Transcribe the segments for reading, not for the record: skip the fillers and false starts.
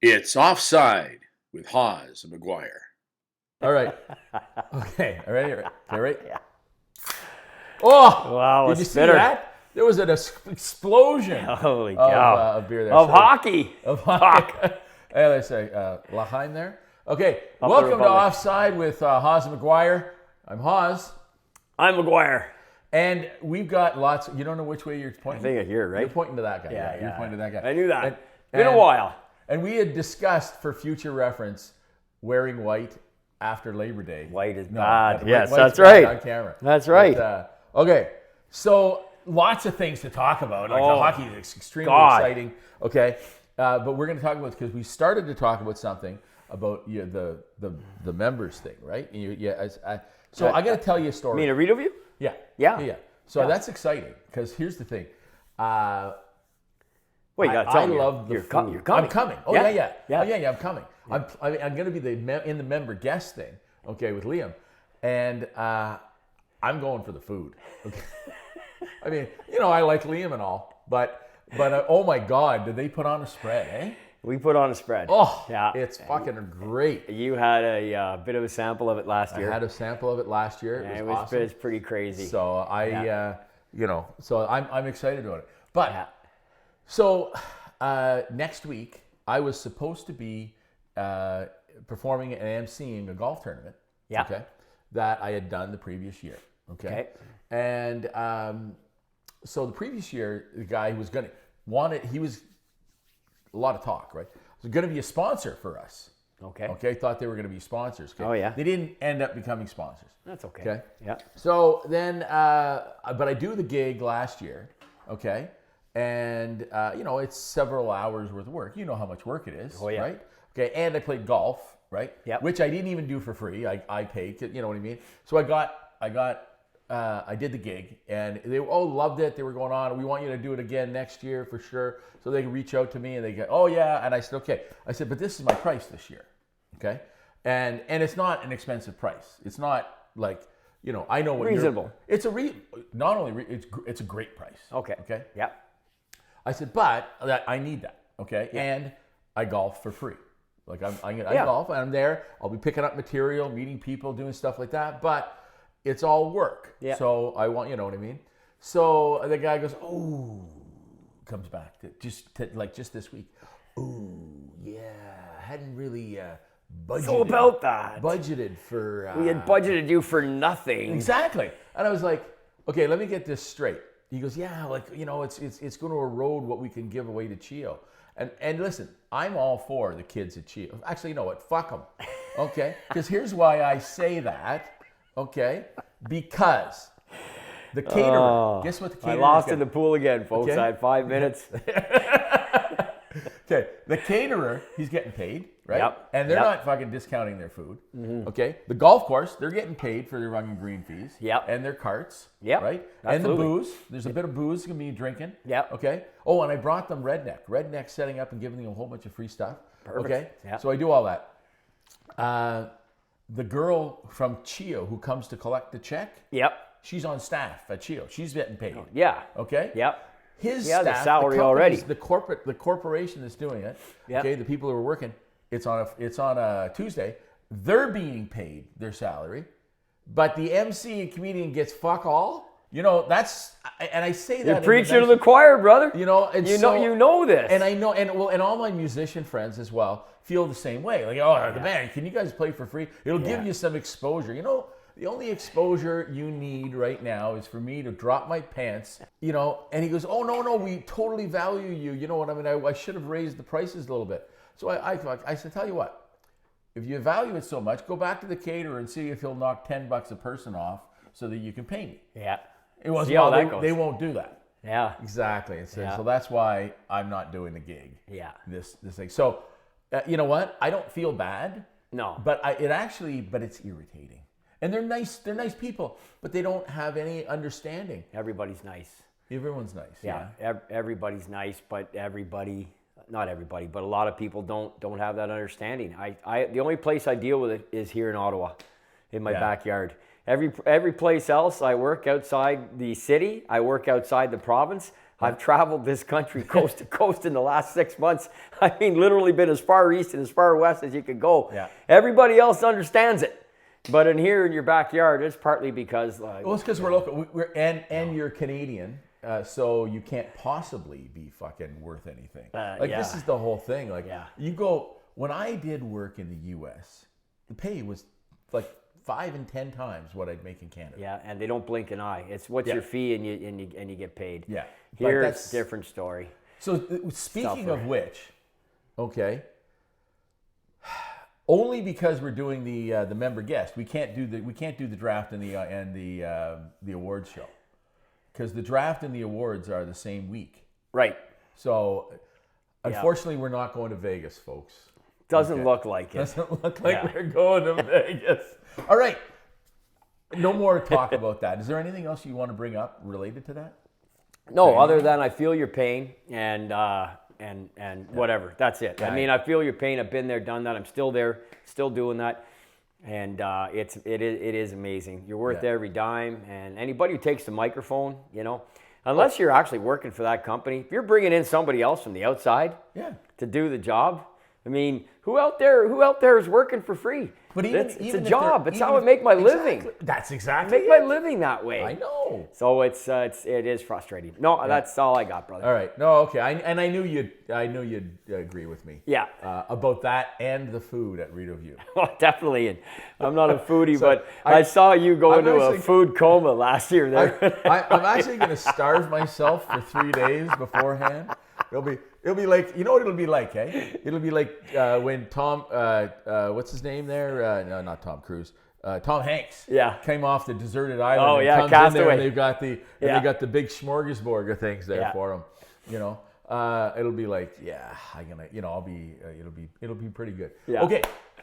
It's Offside with Hawes and Maguire. All right. Okay. All right. All right. Yeah. Oh, Wow, did you a see spitter. that? There was an explosion Holy cow. of beer there. Of So- hockey. Of hockey. Hey, let's say Laheim there. Okay. Upper Welcome to Republic. Offside with Hawes and Maguire. I'm Hawes. I'm Maguire. And we've got lots. You don't know which way you're I pointing? think I hear it, right? You're pointing to that guy. Yeah, You're yeah. pointing to that guy. I knew that. And- Been a and- while. And we had discussed, for future reference, wearing white after Labor Day. White is bad. white- Yes, white's that's bad right. On camera. That's right. But, okay, so lots of things to talk about. Like the hockey is extremely God. exciting. Okay, but we're going to talk about because we started to talk about something about the members thing, right? So I got to tell you a story. You mean a read of you? Yeah. Yeah. Yeah. So that's exciting because here's the thing. Wait, you gotta tell I me. love the You're food. coming. I'm coming. Oh Yeah. yeah. Yeah. Oh yeah. I'm coming. I'm going to be in the member guest thing. Okay, with Liam, and I'm going for the food. Okay. I mean, I like Liam and all, but oh my God, did they put on a spread? Eh? We put on a spread. Oh, yeah. it's fucking great. You had a bit of a sample of it last year. I had a sample of it last year. and It was awesome. It's pretty crazy. So so I'm excited about it. But Yeah. so next week I was supposed to be performing and emceeing a golf tournament. Yeah. Okay. That I had done the previous year. Okay. Okay. And so the previous year, the guy who was he was a lot of talk, right? Was going to be a sponsor for us. Okay. Okay. Thought they were going to be sponsors. Okay? Oh, yeah. They didn't end up becoming sponsors. That's okay. Okay. Yeah. So then, but I do the gig last year, okay? And, it's several hours worth of work. You know how much work it is, Oh, yeah. right? Okay, and I played golf, right? Yep. Which I didn't even do for free. I paid, you know what I mean? So I did the gig, and they all loved it. They were going on, we want you to do it again next year for sure. So they could reach out to me, and they go, oh, yeah. And I said, okay. I said, but this is my price this year, okay? And it's not an expensive price. It's not like, I know what Reasonable. It's not only it's a great price. Okay. Okay. Yeah. I said, but I need that. Okay. Yeah. And I golf for free. Like I golf and I'm there. I'll be picking up material, meeting people, doing stuff like that. But it's all work. Yeah. So I want, you know what I mean? So the guy goes, oh, comes back to just this week. Oh, yeah. I hadn't really budgeted. So about that. Budgeted for. We had budgeted you for nothing. Exactly. And I was like, okay, let me get this straight. He goes, yeah, it's going to erode what we can give away to Chio. And listen, I'm all for the kids at Chio. Actually, you know what? Fuck them. Okay? Because here's why I say that. Okay? Because the caterer, guess what the caterer I lost in the pool again, folks. Okay. I had 5 minutes. Okay, the caterer, he's getting paid, right? Yep. And they're Yep. not fucking discounting their food. Okay, the golf course, they're getting paid for their rung and green fees. Yep. And their carts. Yep. Right. Absolutely. And the booze. There's a bit of booze gonna be drinking. Yep. Okay. Oh, and I brought them Redneck. Redneck setting up and giving them a whole bunch of free stuff. Perfect. Okay. Yep. So I do all that. The girl from Chio who comes to collect the check, Yep. she's on staff at Chio. She's getting paid. Yeah. Okay. Yep. His He has a staff, salary the companies, already. the corporation that's doing it, Yep. okay, the people who are working, it's on a Tuesday. They're being paid their salary, but the MC and comedian gets fuck all. That's and I say that You're in preaching to nice- the choir, brother. and You so- know this. and I know, and all my musician friends as well feel the same way. Like, oh, the band, can you guys play for free? It'll give you some exposure. The only exposure you need right now is for me to drop my pants, And he goes, oh, no, we totally value you. You know what I mean? I should have raised the prices a little bit. So I said, tell you what, if you value it so much, go back to the caterer and see if he'll knock $10 a person off so that you can pay me. Yeah. It was See how well, that goes. they won't do that. Yeah. Exactly. So, Yeah. so that's why I'm not doing the gig. Yeah. This thing. So, you know what? I don't feel bad. No. But it's irritating. And they're nice people, but they don't have any understanding. Everybody's nice. Everyone's nice. Yeah. Everybody's nice, but not everybody, but a lot of people don't have that understanding. The only place I deal with it is here in Ottawa, in my backyard. Every place else, I work outside the city. I work outside the province. I've traveled this country coast to coast in the last 6 months. I mean, literally been as far east and as far west as you could go. Yeah. Everybody else understands it. But in here in your backyard, it's partly because... well, it's because we're local. And you're Canadian, so you can't possibly be fucking worth anything. This is the whole thing. You go... When I did work in the U.S., the pay was like 5 and 10 times what I'd make in Canada. Yeah, and they don't blink an eye. It's what's your fee and you get paid. Yeah. Here it's a different story. So speaking of which, okay, only because we're doing the member guest, we can't do the draft and the awards show, because the draft and the awards are the same week. Right. So unfortunately, we're not going to Vegas, folks. Doesn't look like it. Doesn't look like we're going to Vegas. All right. No more talk about that. Is there anything else you want to bring up related to that? No, other than I feel your pain and whatever. That's it. Yeah, I mean, I feel your pain. I've been there, done that. I'm still there, still doing that. And it is amazing. You're worth every dime. And anybody who takes the microphone, unless you're actually working for that company, if you're bringing in somebody else from the outside to do the job, I mean, who out there is working for free? But it's a job. It's how I make my living. That's exactly make my living that way. I know. So it is frustrating. No, that's all I got, brother. All right. No, okay. I knew you'd agree with me. Yeah. About that and the food at Rito View. Well, definitely. And I'm not a foodie, but I saw you go into a food coma last year there. I'm actually going to starve myself for 3 days beforehand. It'll be like, you know what it'll be like, eh? It'll be like when Tom, what's his name there? No, not Tom Cruise. Tom Hanks. Came off the deserted island. Oh, and comes Castaway. in there and they got the big smorgasbord of things there for him. It'll be like, it'll be pretty good. Yeah. Okay,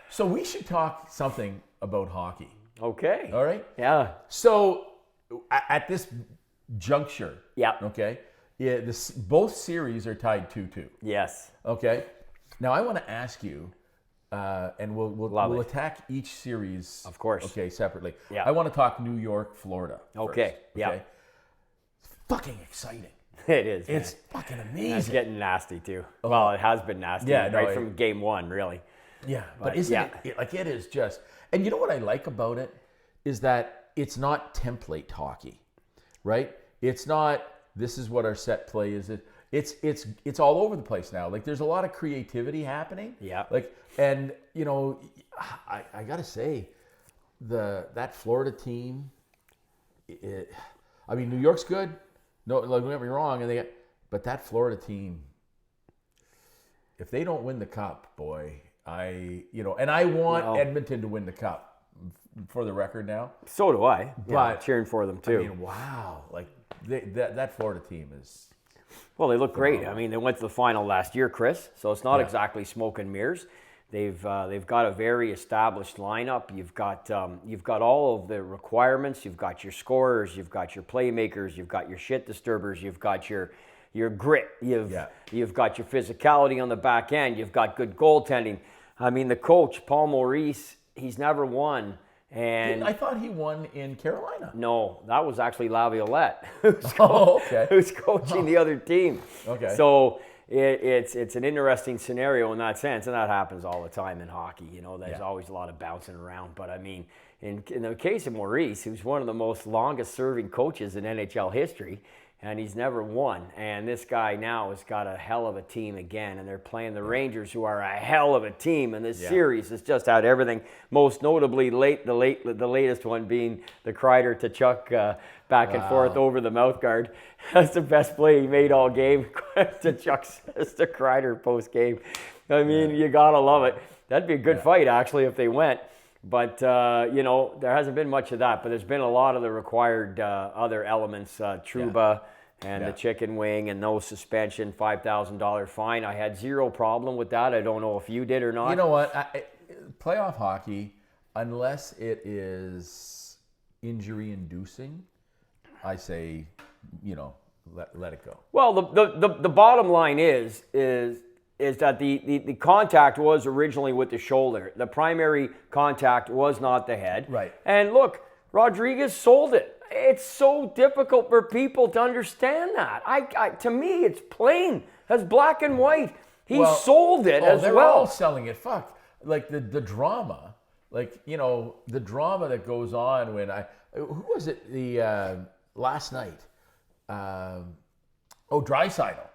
so we should talk something about hockey. Okay. All right. Yeah. So at this juncture. Yeah. Okay. Yeah, both series are tied 2-2. Yes. Okay. Now I want to ask you, and we'll attack each series, of course. Okay, separately. Yeah. I want to talk New York, Florida. Okay. First, yeah. It's fucking exciting. It is. It's fucking amazing. It's getting nasty too. Well, it has been nasty. Right from game one, really. Yeah, but isn't it like it is just? And you know what I like about it is that it's not template hockey, right? It's not. This is what our set play is. It's all over the place now. Like there's a lot of creativity happening. Yeah. Like and I gotta say, that Florida team. New York's good. No, don't get me wrong, but that Florida team. If they don't win the cup, boy, and I want Edmonton to win the cup. For the record now. So do I. But cheering for them too. I mean, wow! Like that Florida team is. Well, they look great. I mean, they went to the final last year, Chris. So it's not exactly smoke and mirrors. They've got a very established lineup. You've got all of the requirements. You've got your scorers. You've got your playmakers. You've got your shit disturbers. You've got your grit. You've got your physicality on the back end. You've got good goaltending. I mean, the coach Paul Maurice, he's never won. And I thought he won in Carolina. No, that was actually Laviolette, who's coaching the other team. Okay. So it's an interesting scenario in that sense, and that happens all the time in hockey. There's always a lot of bouncing around. But I mean, in the case of Maurice, who's one of the most longest-serving coaches in NHL history, and he's never won. And this guy now has got a hell of a team again, and they're playing the Rangers, who are a hell of a team. And this series has just had everything. Most notably, the latest one being the Kreider to Chuck back and forth over the mouth guard. That's the best play he made all game. to Chuck says to Kreider post game. I mean, you gotta love it. That'd be a good fight actually if they went. But, there hasn't been much of that. But there's been a lot of the required other elements, Trouba and the chicken wing and no suspension, $5,000 fine. I had zero problem with that. I don't know if you did or not. You know what? Playoff hockey, unless it is injury-inducing, I say, let it go. Well, the bottom line is that the contact was originally with the shoulder. The primary contact was not the head. Right. And look, Rodriguez sold it. It's so difficult for people to understand that. To me, it's plain as black and white. He sold it as well. They're all selling it. Fuck. Like the drama, like, you know, the drama that goes on when who was it? Last night. Draisaitl.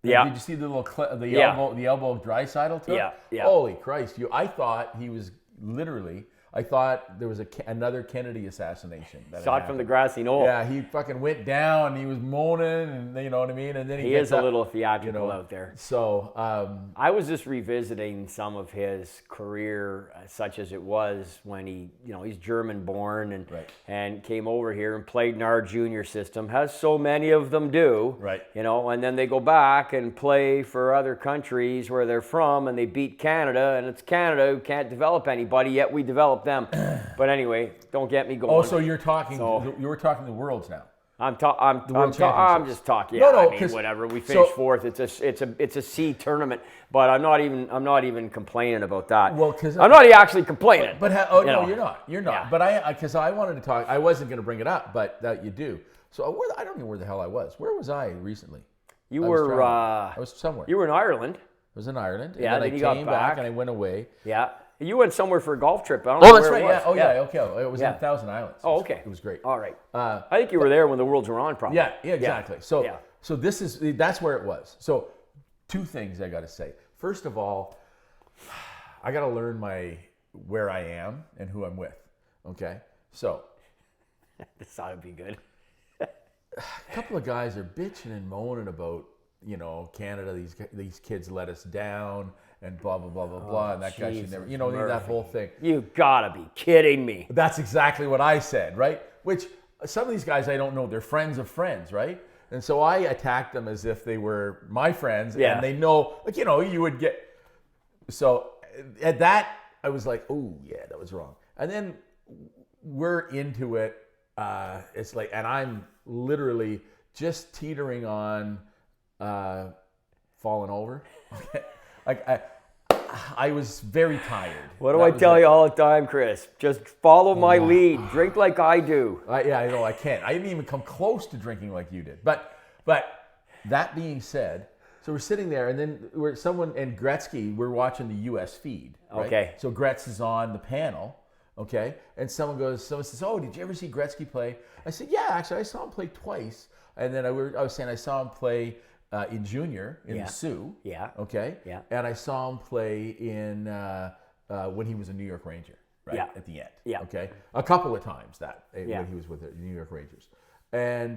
Yeah. Did you see the little the elbow of Draisaitl to him? Yeah. Holy Christ! I thought he was literally. I thought there was another Kennedy assassination. Shot from the grassy knoll. Yeah, he fucking went down. He was moaning, and you know what I mean. And then he is a little theatrical out there. So I was just revisiting some of his career, such as it was when he's German-born and came over here and played in our junior system, as so many of them do. Right. You know, and then they go back and play for other countries where they're from, and they beat Canada, and it's Canada who can't develop anybody, yet we develop them. But anyway, don't get me going. Oh, so you're talking. You were talking the Worlds now. I'm just talking. No, I mean, whatever. We finished fourth. It's a C tournament, but I'm not even complaining about that. Well, because I'm not actually complaining. But no, you're not. You're not. Yeah. But because I wanted to talk. I wasn't going to bring it up, but that you do. So I don't know where the hell I was. Where was I recently? I was somewhere. You were in Ireland. I was in Ireland. Yeah. And then I came back and I went away. Yeah. You went somewhere for a golf trip. I don't know that's where right. it was. Okay. It was in Thousand Islands. Oh, okay. It was great. All right. I think you were there when the Worlds were on, probably. Yeah, exactly. So that's where it was. So two things I got to say. First of all, I got to learn where I am and who I'm with. Okay. So this ought to be good. A couple of guys are bitching and moaning about, Canada. These kids let us down. And blah, blah, blah, blah, blah. And that guy should never, that whole thing. You gotta be kidding me. That's exactly what I said, right? Which some of these guys I don't know. They're friends of friends, right? And so I attacked them as if they were my friends. Yeah. And they know, you would get. So at that, I was like, oh, yeah, that was wrong. And then we're into it. It's like, and I'm literally just teetering on falling over. Okay. I was very tired. What do I tell you all the time, Chris? Just follow my lead. Drink like I do. I know I can't. I didn't even come close to drinking like you did. But that being said, so we're sitting there, and then and Gretzky, we're watching the U.S. feed. Right? Okay. So Gretz is on the panel. Okay. And someone says, "Oh, did you ever see Gretzky play?" I said, "Yeah, actually, I saw him play twice." And then I was saying I saw him play. In junior in the Sioux, okay, and I saw him play in when he was a New York Ranger, right at the end, okay, a couple of times when he was with the New York Rangers, and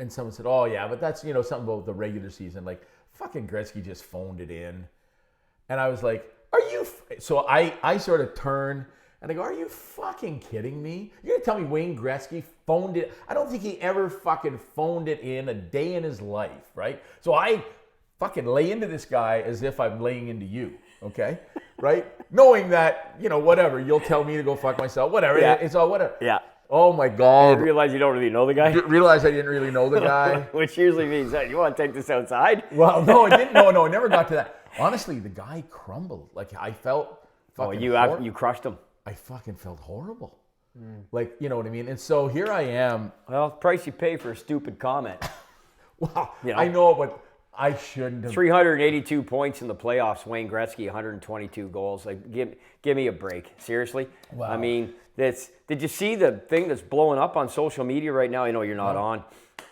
someone said, "Oh yeah, but that's something about the regular season." Like fucking Gretzky just phoned it in, and I was like, "Are you?" So I sort of turned. And I go, are you fucking kidding me? You're going to tell me Wayne Gretzky phoned it? I don't think he ever fucking phoned it in a day in his life, right? So I fucking lay into this guy as if I'm laying into you, okay? Right? Knowing that, whatever, you'll tell me to go fuck myself, whatever. Yeah. It's all whatever. Yeah. Oh my God. You realize you don't really know the guy? Realize I didn't really know the guy. Which usually means that you want to take this outside? Well, no, it didn't. No, it never got to that. Honestly, the guy crumbled. Like I felt fucking you crushed him. I fucking felt horrible. Like, you know what I mean? And so here I am. Well, price you pay for a stupid comment. Well, I know, but I shouldn't have. 382 points in the playoffs. Wayne Gretzky, 122 goals. Like, give me a break. Seriously? Wow. I mean, did you see the thing that's blowing up on social media right now? I know you're not on.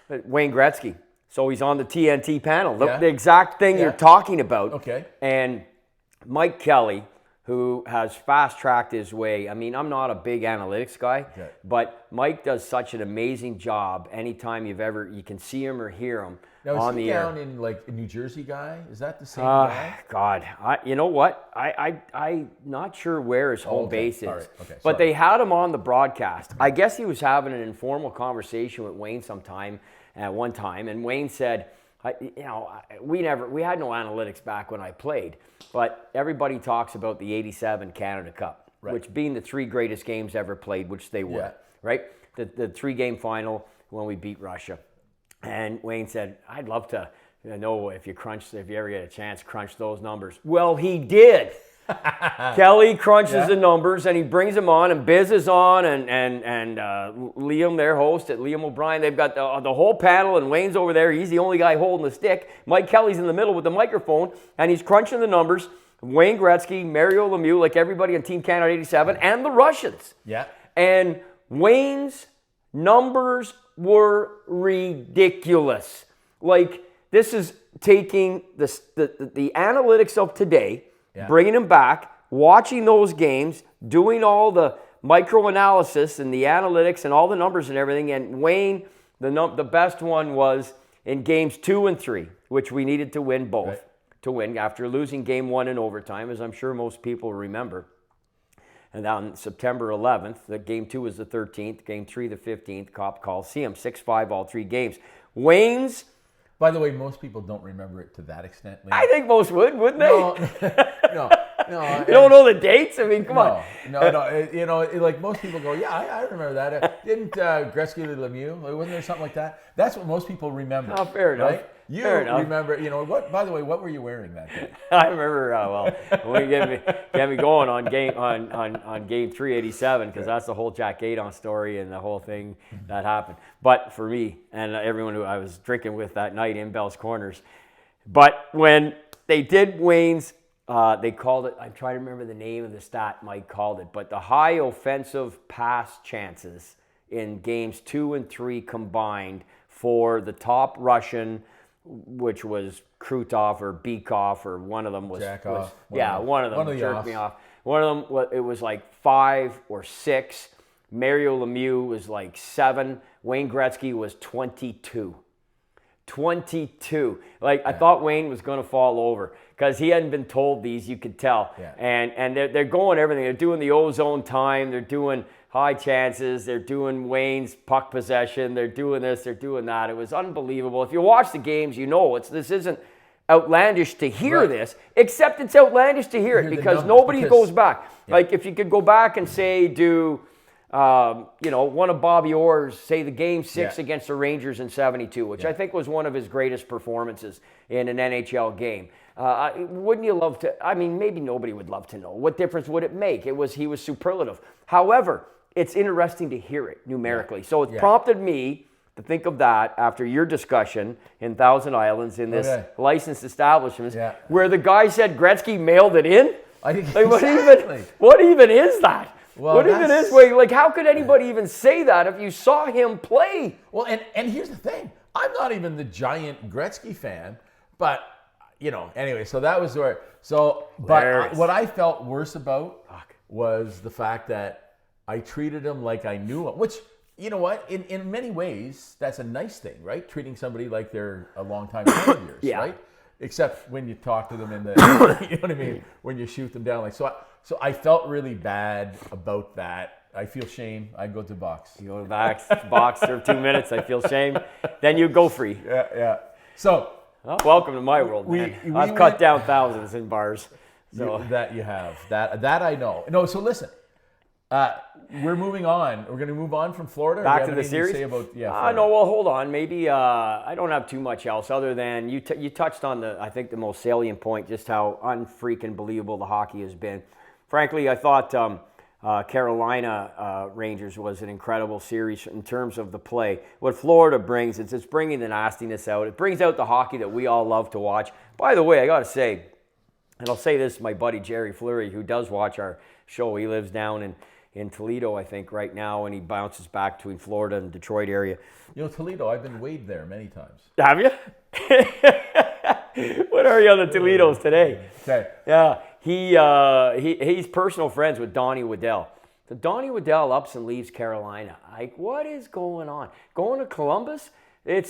But Wayne Gretzky. So he's on the TNT panel. The exact thing you're talking about. Okay. And Mike Kelly, who has fast-tracked his way. I mean, I'm not a big analytics guy, but Mike does such an amazing job anytime you can see him or hear him on the air. Now, is he down in, like, a New Jersey guy? Is that the same guy? God, you know what? I'm not sure where his home base is, right. Okay. But they had him on the broadcast. I guess he was having an informal conversation with Wayne at one time, and Wayne said, we had no analytics back when I played, but everybody talks about the 87 Canada Cup, which being the three greatest games ever played, which they were, right? The 3-game final when we beat Russia. And Wayne said, I'd love to know if you ever get a chance, crunch those numbers. Well, he did. Kelly crunches the numbers, and he brings them on, and Biz is on, and Liam, their host at Liam O'Brien. They've got the whole panel, and Wayne's over there. He's the only guy holding the stick. Mike Kelly's in the middle with the microphone, and he's crunching the numbers. Wayne Gretzky, Mario Lemieux, like everybody on Team Canada 87, and the Russians. Yeah. And Wayne's numbers were ridiculous. Like, this is taking the analytics of today, bringing them back, watching those games, doing all the micro-analysis and the analytics and all the numbers and everything. And Wayne, the best one was in games 2 and 3, which we needed to win both. Right. To win after losing game 1 in overtime, as I'm sure most people remember. And on September 11th, the game 2 was the 13th, game 3 the 15th, Cop Coliseum, 6-5 all 3 games. Wayne's... By the way, most people don't remember it to that extent. Liam. I think most would, wouldn't they? No. You don't know the dates? I mean, come on. No. You know, like most people go, yeah, I remember that. Didn't Gretzky Lemieux? Wasn't there something like that? That's what most people remember. Oh, fair enough. Right? You remember, what? By the way, what were you wearing that day? I remember, when you get me going on game 387, because that's the whole Jack Gaydon story and the whole thing that happened. But for me and everyone who I was drinking with that night in Bell's Corners. But when they did Wayne's, they called it, I'm trying to remember the name of the stat Mike called it, but the high offensive pass chances in games 2 and 3 combined for the top Russian, which was Krutov or Bykov, or one of them was... one of them jerked me off. One of them, it was like 5 or 6. Mario Lemieux was like 7. Wayne Gretzky was 22. 22. Like, I thought Wayne was going to fall over because he hadn't been told these, you could tell. Yeah. And they're going everything. They're doing the ozone time. They're doing high chances. They're doing Wayne's puck possession. They're doing this. They're doing that. It was unbelievable. If you watch the games, you know this isn't outlandish to hear this, except it's outlandish to hear it because nobody goes back. Yeah. Like, if you could go back and say, one of Bobby Orr's, say the game 6 against the Rangers in 72, which I think was one of his greatest performances in an NHL game. Wouldn't you love to, I mean, maybe nobody would love to know. What difference would it make? He was superlative. However, it's interesting to hear it numerically. So it prompted me to think of that after your discussion in Thousand Islands in this licensed establishment where the guy said Gretzky mailed it in. What even is that? Well, what even is, like, how could anybody even say that if you saw him play? Well, and here's the thing. I'm not even the giant Gretzky fan, but, anyway, so that was where, but what I felt worse about was the fact that I treated him like I knew him, which, you know what, in many ways, that's a nice thing, right? Treating somebody like they're a long-time friend of yours, right? Except when you talk to them in the, you know what I mean? When you shoot them down. Like, so I felt really bad about that. I feel shame. I go to box. You go to box, serve 2 minutes. I feel shame. Then you go free. Yeah. So. Welcome to my world, man. I've cut down thousands in bars. So. That you have. That I know. No, so listen. We're moving on. We're going to move on from Florida. Back to the series? No, well, hold on. Maybe I don't have too much else other than you touched on I think the most salient point, just how unfreaking believable the hockey has been. Frankly, I thought Carolina Rangers was an incredible series in terms of the play. What Florida brings, it's bringing the nastiness out. It brings out the hockey that we all love to watch. By the way, I got to say, and I'll say this, my buddy Jerry Fleury, who does watch our show, he lives down in Toledo, I think, right now, and he bounces back between Florida and Detroit area. Toledo, I've been weighed there many times. Have you? What are you on the Toledos today? Okay. Yeah, he's personal friends with Donnie Waddell. So Donnie Waddell ups and leaves Carolina. Like, what is going on? Going to Columbus? I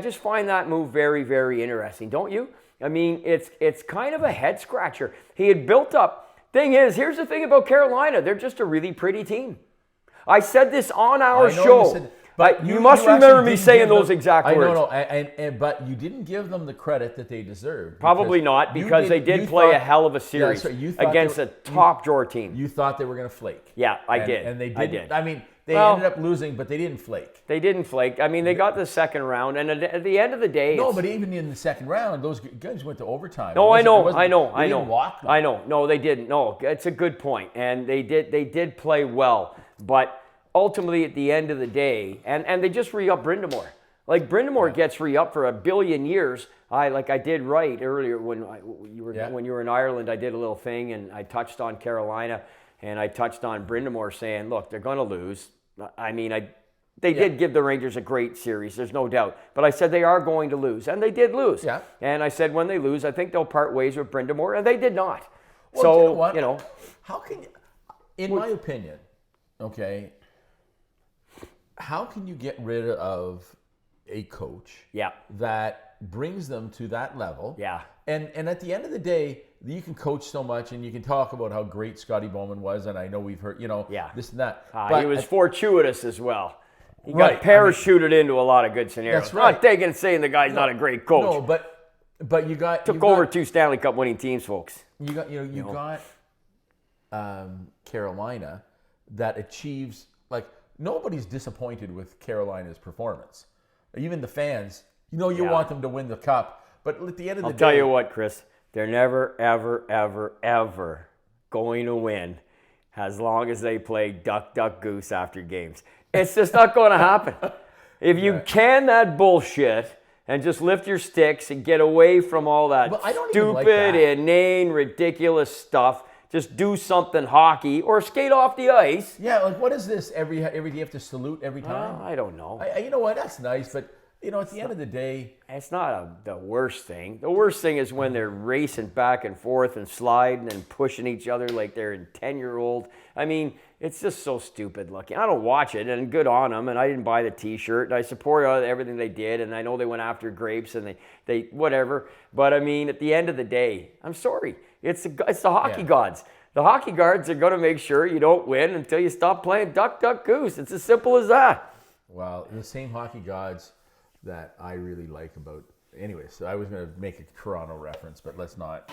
just find that move very, very interesting, don't you? I mean, it's kind of a head scratcher. He had built up. Thing is, here's the thing about Carolina. They're just a really pretty team. I said this on our show. But you must remember me saying those exact words. But you didn't give them the credit that they deserved. Probably not, because they did play a hell of a series against a top drawer team. You thought they were going to flake. Yeah, I did. And they didn't. I mean, They ended up losing, but they didn't flake. They didn't flake. I mean, they got the second round, and at the end of the day... No, but even in the second round, those guys went to overtime. No, I know. They didn't walk them. I know. No, they didn't. No, it's a good point. And they did play well. But ultimately, at the end of the day, and they just re-up Brind'Amour. Like, Brind'Amour gets re-up for 1 billion years. I did write earlier when you were in Ireland, I did a little thing, and I touched on Carolina, and I touched on Brind'Amour saying, look, they're going to lose. I mean, they did give the Rangers a great series, there's no doubt. But I said they are going to lose, and they did lose. Yeah. And I said when they lose, I think they'll part ways with Brind'Amour, and they did not. Well, so, you know, how can you, in my opinion, okay, how can you get rid of a coach that brings them to that level? Yeah. And at the end of the day, you can coach so much, and you can talk about how great Scotty Bowman was, and I know we've heard, this and that. But he was fortuitous as well. He got parachuted into a lot lot of good scenarios. That's right. Not taking and saying the guy's not a great coach. No, but you got... Took over 2 Stanley Cup winning teams, folks. You got Carolina that achieves... Like, nobody's disappointed with Carolina's performance. Even the fans, you want them to win the cup, but at the end of the day... I'll tell you what, Chris, they're never, ever, ever, ever going to win as long as they play duck, duck, goose after games. It's just not going to happen. If you can that bullshit and just lift your sticks and get away from all that stupid, inane, ridiculous stuff, just do something hockey or skate off the ice. Yeah, like what is this? Every day you have to salute every time? I don't know. You know what? That's nice, but at the end of the day... It's not the worst thing. The worst thing is when they're racing back and forth and sliding and pushing each other like they're a 10-year-old. I mean, it's just so stupid looking. I don't watch it, and good on them, and I didn't buy the T-shirt, and I support everything they did, and I know they went after grapes, and they whatever. But, I mean, at the end of the day, I'm sorry. It's the hockey gods. The hockey gods are going to make sure you don't win until you stop playing duck, duck, goose. It's as simple as that. Well, the same hockey gods that I really like about... Anyway, so I was going to make a Toronto reference, but let's not,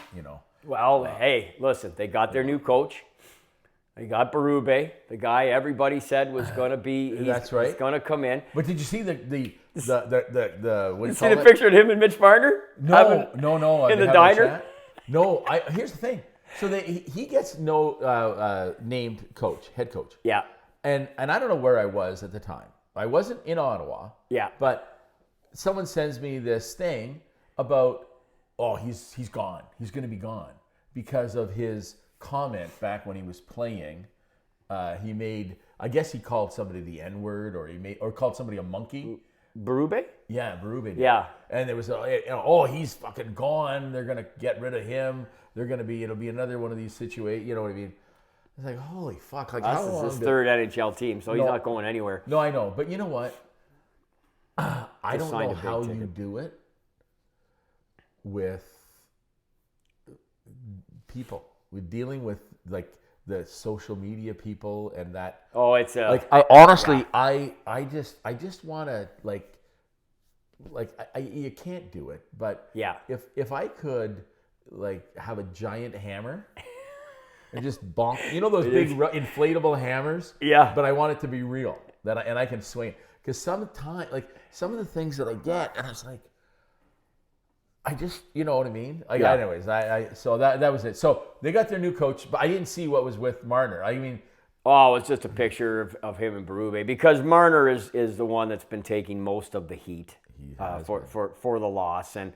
Well, hey, listen, they got their new coach. They got Berube, the guy everybody said was going to be... That's right. He's going to come in. But did you see the what do you see the picture of him and Mitch Marner? No. In the diner? No, here's the thing. So he gets named head coach. Yeah. And I don't know where I was at the time. I wasn't in Ottawa. Yeah. But someone sends me this thing about, he's gone. He's going to be gone because of his comment back when he was playing. He made, I guess he called somebody the N-word, or called somebody a monkey. Berube? Yeah, Berube did. Yeah. And there was, he's fucking gone. They're going to get rid of him. It'll be another one of these situations. You know what I mean? It's like, holy fuck. Like, this is his third NHL team, so he's not going anywhere. No, I know. But you know what? I don't know how you do it with people. We're dealing with, like, the social media people and that. Oh, it's like, I honestly, I just want to, you can't do it. But if I could, like, have a giant hammer and just bonk, those big inflatable hammers? Yeah. But I want it to be real, and I can swing it. Because sometimes, like, some of the things that I get, and it's like, I just, you know what I mean? Like, anyways, so that was it. So they got their new coach, but I didn't see what was with Marner. I mean... Oh, it's just a picture of him and Berube, because Marner is the one that's been taking most of the heat for the loss. And,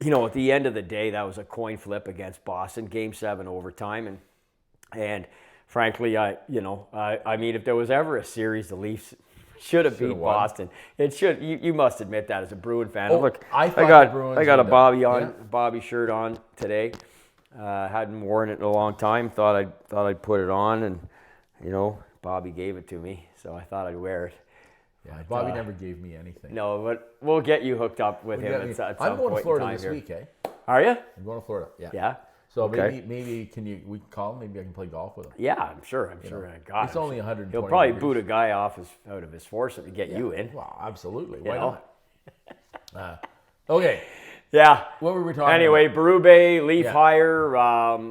at the end of the day, that was a coin flip against Boston, Game 7 overtime. And frankly, I mean, if there was ever a series the Leafs should have beat Boston. It should. You must admit that as a Bruin fan. Look, I got a Bobby shirt on today. Hadn't worn it in a long time. Thought I'd put it on, and Bobby gave it to me, so I thought I'd wear it. Yeah, Bobby never gave me anything. No, but we'll get you hooked up with him at some point in time. I'm going to Florida this week, eh? Are you? I'm going to Florida. Yeah. Yeah. So maybe we can call him. Maybe I can play golf with him. Yeah, I'm sure. God, it's only 120 He'll probably degrees. boot a guy out of his foursome to get you in. Well, absolutely. Why not? Okay. Yeah. What were we talking anyway, about? Berube, Leaf hire.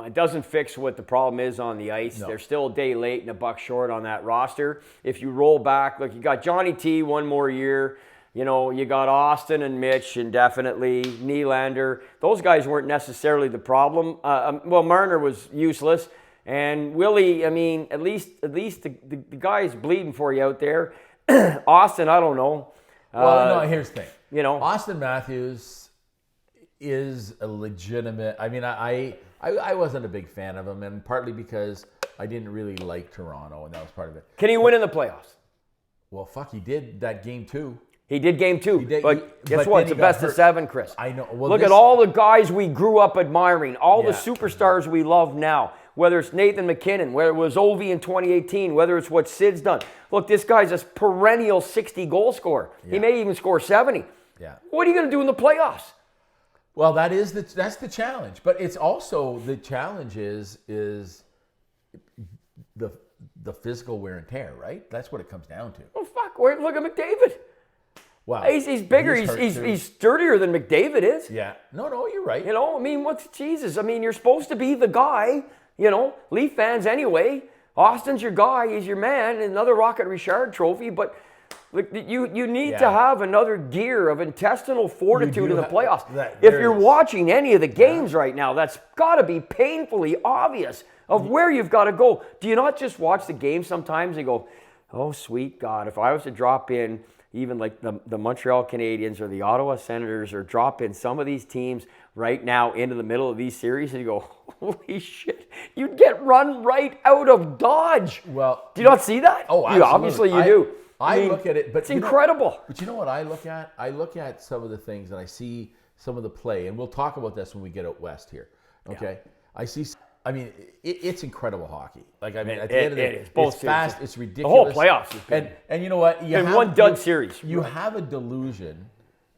It doesn't fix what the problem is on the ice. No. They're still a day late and a buck short on that roster. If you roll back, look, you got Johnny T one more year. You know, you got Austin and Mitch indefinitely, Nylander. Those guys weren't necessarily the problem. Well, Marner was useless. And Willie, I mean, at least the guy's bleeding for you out there. Austin, I don't know. Well, no, here's the thing. You know, Austin Matthews is a legitimate. I mean, I wasn't a big fan of him, and partly because I didn't really like Toronto, and that was part of it. Can he win in the playoffs? Well, fuck, he did that game too. He did game 2. But guess but what? It's a best of 7, Chris. I know. Well, Look at all the guys we grew up admiring, all the superstars we love now, whether it's Nathan McKinnon, whether it was Ovi in 2018, whether it's what Sid's done. Look, this guy's a perennial 60-goal scorer. Yeah. He may even score 70. Yeah. What are you going to do in the playoffs? Well, that's the challenge. But it's also the challenge is the physical wear and tear, right? That's what it comes down to. Oh, fuck. Look at McDavid. Wow. He's bigger. He's sturdier than McDavid is. Yeah. No, you're right. You know, I mean, what's Jesus? I mean, you're supposed to be the guy, you know, Leaf fans anyway. Austin's your guy. He's your man. Another Rocket Richard trophy. But look, you need to have another gear of intestinal fortitude in the playoffs. If you're watching any of the games right now, that's got to be painfully obvious of where you've got to go. Do you not just watch the game sometimes and go, oh, sweet God, if I was to drop in even like the Montreal Canadiens or the Ottawa Senators, or drop in some of these teams right now into the middle of these series, and you go, holy shit, you'd get run right out of Dodge. Well, do you not see that? Oh, absolutely. Obviously you do. I mean, look at it, but it's incredible. But you know what I look at? I look at some of the things and I see some of the play, and we'll talk about this when we get out west here. Okay, I mean, it's incredible hockey. Like, I mean, at the end of the day, it's fast, it's ridiculous. The whole playoffs has been. And you know what? One dud series. You have a delusion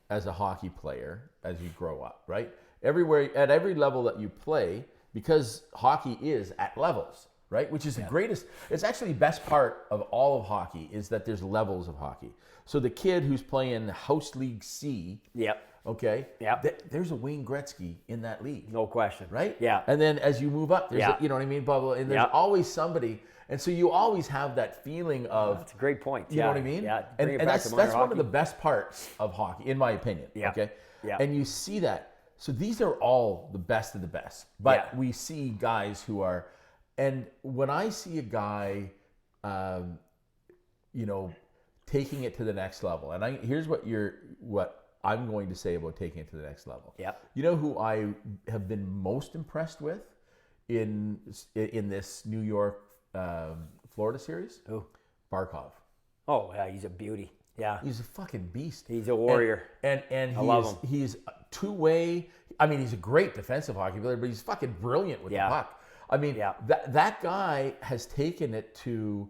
as a hockey player as you grow up, right? Everywhere, at every level that you play, because hockey is at levels, right? Which is the greatest. It's actually the best part of all of hockey is that there's levels of hockey. So the kid who's playing House League C. Yep. Okay. Yeah. There's a Wayne Gretzky in that league. No question. Right? Yeah. And then as you move up, there's you know what I mean, blah, blah, and there's always somebody. And so you always have that feeling of. That's a great point. You know what I mean? Yeah. And that's one of the best parts of hockey, in my opinion. Yeah. Okay. Yeah. And you see that. So these are all the best of the best. But we see guys who are, and when I see a guy, you know, taking it to the next level, and here's what I'm going to say about taking it to the next level. Yep. You know who I have been most impressed with in this New York Florida series? Who? Barkov. Oh yeah, he's a beauty. Yeah. He's a fucking beast. He's a warrior. And I love him. He's two-way. I mean, he's a great defensive hockey player, but he's fucking brilliant with the puck. I mean, that guy has taken it to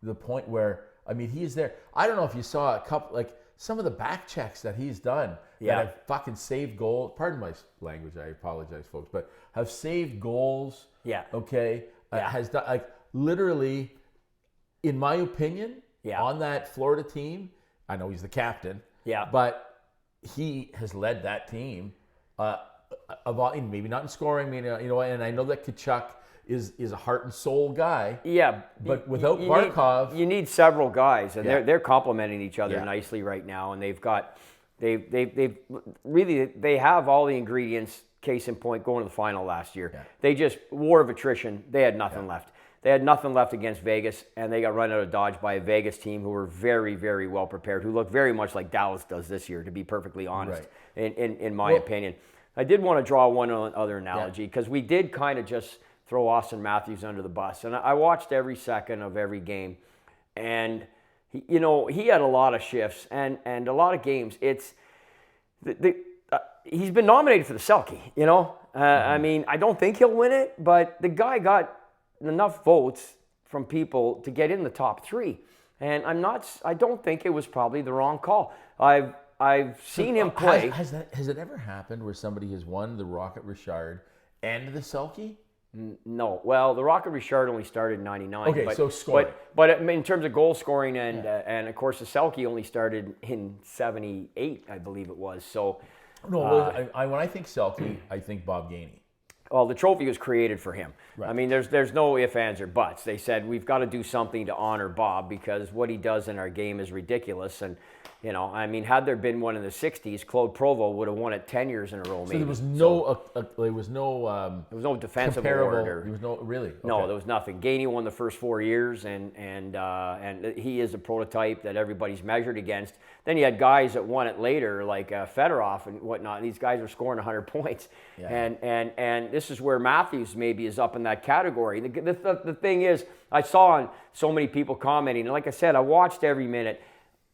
the point where, I mean, he's there. I don't know if you saw a couple, like, some of the back checks that he's done that have fucking saved goals. Pardon my language, I apologize, folks, but have saved goals. Yeah. Okay. Has done, like, literally, in my opinion, on that Florida team, I know he's the captain. Yeah. But he has led that team. Maybe not in scoring, you know, and I know that Tkachuk is a heart and soul guy. Yeah, but without Barkov, you need several guys, and they're complementing each other nicely right now. And they've have all the ingredients. Case in point, going to the final last year, they just war of attrition. They had nothing left. They had nothing left against Vegas, and they got run out of Dodge by a Vegas team who were very, very well prepared, who look very much like Dallas does this year, to be perfectly honest, in my opinion. I did want to draw one other analogy, because we did kind of just throw Austin Matthews under the bus. And I watched every second of every game, and he had a lot of shifts and a lot of games. It's he's been nominated for the Selke, you know. I mean, I don't think he'll win it, but the guy got enough votes from people to get in the top 3, and I don't think it was probably the wrong call. I've seen him play. Has it ever happened where somebody has won the Rocket Richard and the Selke? No. Well, the Rocket Richard only started in '99. Okay, so scoring. But in terms of goal scoring and of course the Selke only started in '78, I believe it was. So No, when I think Selke, I think Bob Gainey. Well, the trophy was created for him. Right. I mean, there's no ifs, ands, or buts. They said we've got to do something to honor Bob because what he does in our game is ridiculous. And I mean, had there been one in the '60s, Claude Provost would have won it 10 years in a row. So maybe. there was no defensive comparable. award. There was no really. Okay. No, there was nothing. Gainey won the first 4 years, and he is a prototype that everybody's measured against. Then you had guys that won it later, like Fedorov and whatnot. These guys were scoring 100 points, and this is where Matthews maybe is up in that category. The thing is, I saw on so many people commenting, and like I said, I watched every minute.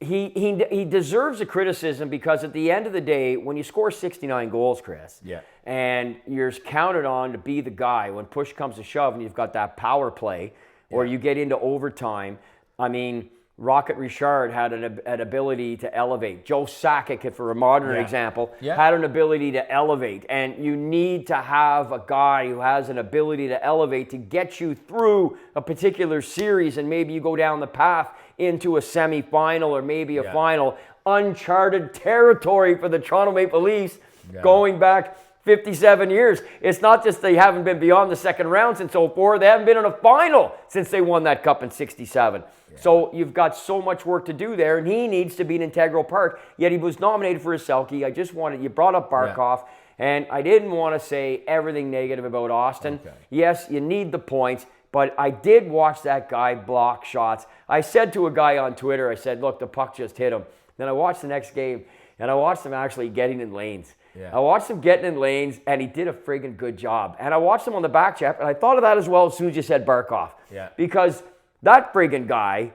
He deserves a criticism because at the end of the day, when you score 69 goals, Chris, and you're counted on to be the guy when push comes to shove and you've got that power play or you get into overtime, I mean, Rocket Richard had an ability to elevate. Joe Sakic, for a modern example, had an ability to elevate. And you need to have a guy who has an ability to elevate to get you through a particular series, and maybe you go down the path into a semifinal or maybe a final. Uncharted territory for the Toronto Maple Leafs going back 57 years. It's not just they haven't been beyond the second round since 2004. They haven't been in a final since they won that cup in 67. So you've got so much work to do there, and he needs to be an integral part. Yet he was nominated for a Selke. You brought up Barkov, and I didn't want to say everything negative about Austin. Okay. Yes, you need the points, but I did watch that guy block shots. I said to a guy on Twitter, I said, look, the puck just hit him. Then I watched the next game, and I watched him actually getting in lanes. I watched him getting in lanes, and he did a friggin' good job. And I watched him on the back check, and I thought of that as well as soon as you said Barkov. Because that friggin' guy,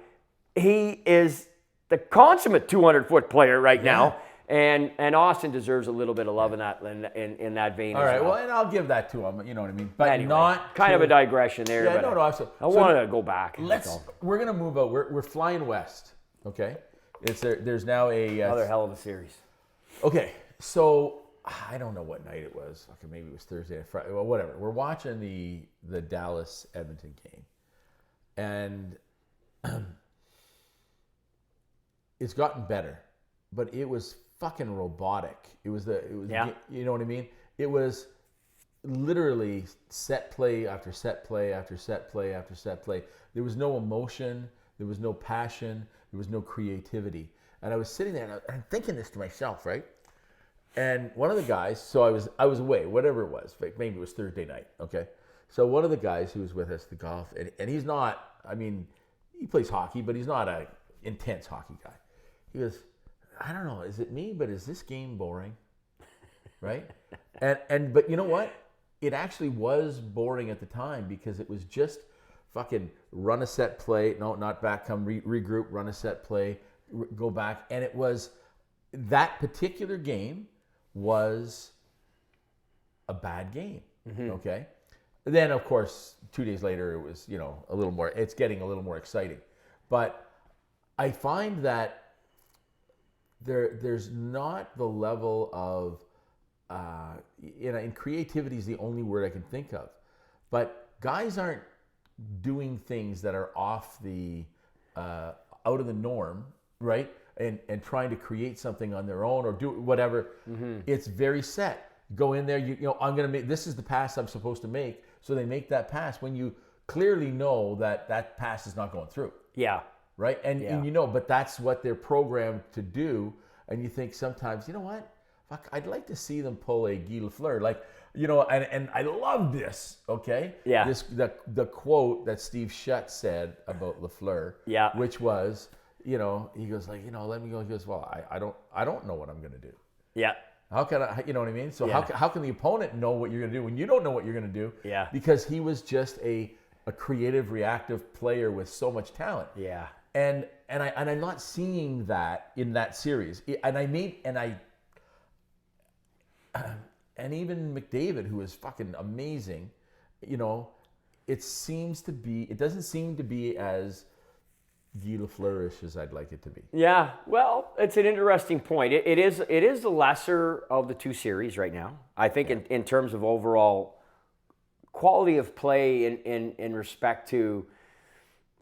he is the consummate 200-foot player right now. And Austin deserves a little bit of love in that vein. All right, well, and I'll give that to him. You know what I mean? But anyway, not kind of a digression there. Yeah, but no, absolutely. I wanted to go back. We're gonna move out. We're flying west. Okay, there's now another hell of a series. Okay, so I don't know what night it was. Okay, maybe it was Thursday or Friday. Well, whatever. We're watching the Dallas Edmonton game, and it's gotten better, but it was fucking robotic. It was you know what I mean? It was literally set play after set play after set play after set play. There was no emotion, there was no passion, there was no creativity. And I was sitting there and I'm thinking this to myself, right? And one of the guys, so I was away, whatever it was, maybe it was Thursday night, okay? So one of the guys who was with us, the golf, and he's not, I mean, he plays hockey, but he's not an intense hockey guy. He goes, I don't know, is it me, but is this game boring? Right? But you know what? It actually was boring at the time because it was just fucking run a set play, no, not back, come regroup, run a set play, go back. And it was, that particular game was a bad game, okay? Then, of course, 2 days later, it was, a little more, it's getting a little more exciting. But I find that there's not the level of, and creativity is the only word I can think of. But guys aren't doing things that are off the, out of the norm, right? And trying to create something on their own or do whatever. It's very set. Go in there, I'm going to make, this is the pass I'm supposed to make. So they make that pass when you clearly know that pass is not going through. Yeah. Right? And but that's what they're programmed to do. And you think sometimes, you know what? Fuck, I'd like to see them pull a Guy Lafleur. Like, and I love this, okay? Yeah. The quote that Steve Shutt said about Lafleur, which was, he goes like, let me go. He goes, well, I don't know what I'm going to do. Yeah. How can I, you know what I mean? So how can the opponent know what you're going to do when you don't know what you're going to do? Yeah. Because he was just a creative, reactive player with so much talent. Yeah. And I'm not seeing that in that series. And even McDavid, who is fucking amazing, it doesn't seem to be as Guy Lafleur-ish as I'd like it to be. Yeah, well, it's an interesting point. It is the lesser of the two series right now. I think in terms of overall quality of play in respect to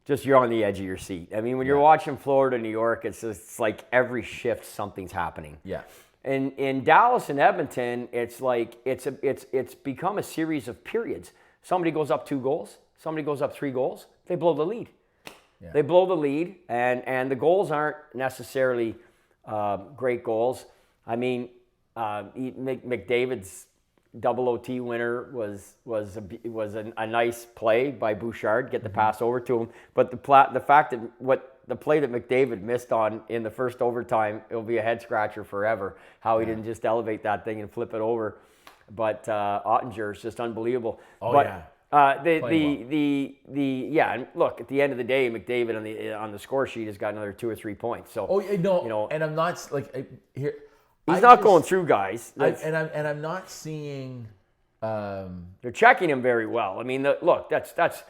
just you're on the edge of your seat. I mean, when you're watching Florida, New York, it's like every shift something's happening. Yeah. in Dallas and Edmonton, it's like it's become a series of periods. Somebody goes up 2 goals, somebody goes up 3 goals, they blow the lead. Yeah. They blow the lead, and the goals aren't necessarily great goals. I mean, McDavid's double OT winner was a nice play by Bouchard, get the pass over to him. But the fact that the play that McDavid missed on in the first overtime, it'll be a head scratcher forever. How he didn't just elevate that thing and flip it over. But Ottinger is just unbelievable. Oh, but, yeah. And look, at the end of the day, McDavid on the score sheet has got another 2 or 3 points. So and I'm not like here. He's not going through guys. I'm not seeing. They're checking him very well. I mean, that's.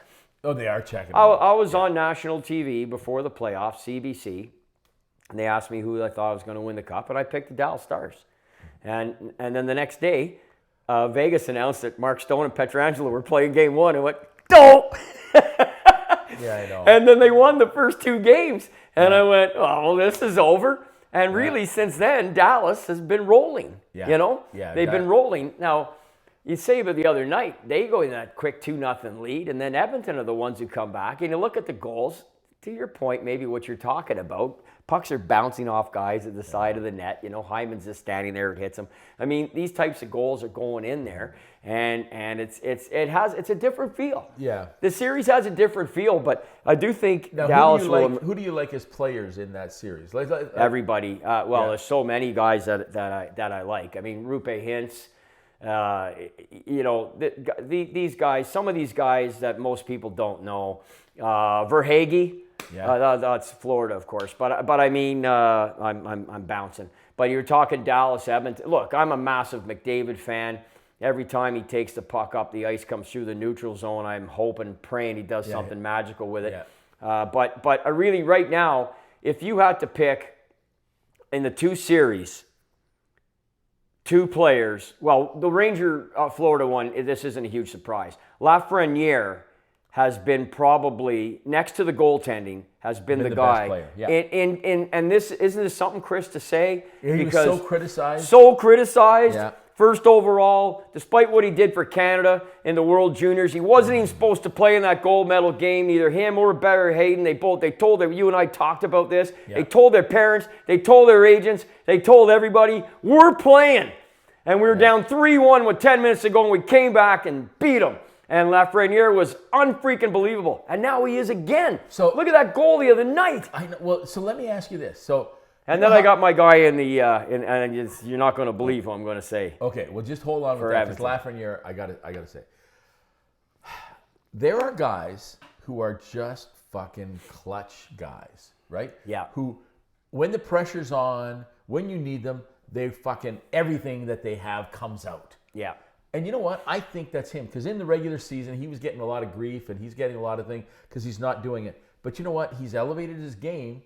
Oh, they are checking. I was on national TV before the playoffs, CBC, and they asked me who I thought was going to win the cup, and I picked the Dallas Stars. And then the next day, Vegas announced that Mark Stone and Pietrangelo were playing Game 1, and went, "Don't." Yeah, I know. And then they won the first 2 games, and I went, "Oh, well, this is over." And really, since then, Dallas has been rolling. Yeah. They've been rolling. Now, you say about the other night, they go in that quick 2-0 lead, and then Edmonton are the ones who come back. And you look at the goals, to your point, maybe what you're talking about, pucks are bouncing off guys at the side of the net. Hyman's just standing there and hits them. I mean, these types of goals are going in there, and it's a different feel. Yeah. The series has a different feel, but I do think now, Dallas who do you like as players in that series? Everybody. There's so many guys that I like. I mean, Rupe Hintz. These guys, some of these guys that most people don't know. Verhaeghe, that's Florida, of course. But I mean, I'm bouncing. But you're talking Dallas, Edmonton. Look, I'm a massive McDavid fan. Every time he takes the puck up, the ice comes through the neutral zone. I'm hoping, praying he does something magical with it. Yeah. But I really, right now, if you had to pick in the 2 series, 2 players. Well, the Ranger Florida one, this isn't a huge surprise. Lafreniere has been probably, next to the goaltending, has been the guy. Best player. Yeah. And isn't this something, Chris, to say? He was so criticized. So criticized. Yeah. First overall, despite what he did for Canada in the World Juniors, he wasn't even supposed to play in that gold medal game. Either him or Barry Hayden. They told them, you and I talked about this. Yeah. They told their parents, they told their agents, they told everybody, we're playing. And we were down 3-1 with 10 minutes to go, and we came back and beat them. And Lafreniere was unfreaking believable. And now he is again. So look at that goal the other night. I know. Well, so let me ask you this. And then I got my guy in the, and you're not going to believe what I'm going to say. Okay, well, just hold on with that, because Lafreniere, I got to say. There are guys who are just fucking clutch guys, right? Yeah. Who, when the pressure's on, when you need them, they fucking, everything that they have comes out. Yeah. And you know what? I think that's him, because in the regular season, he was getting a lot of grief, and he's getting a lot of things because he's not doing it. But you know what? He's elevated his game.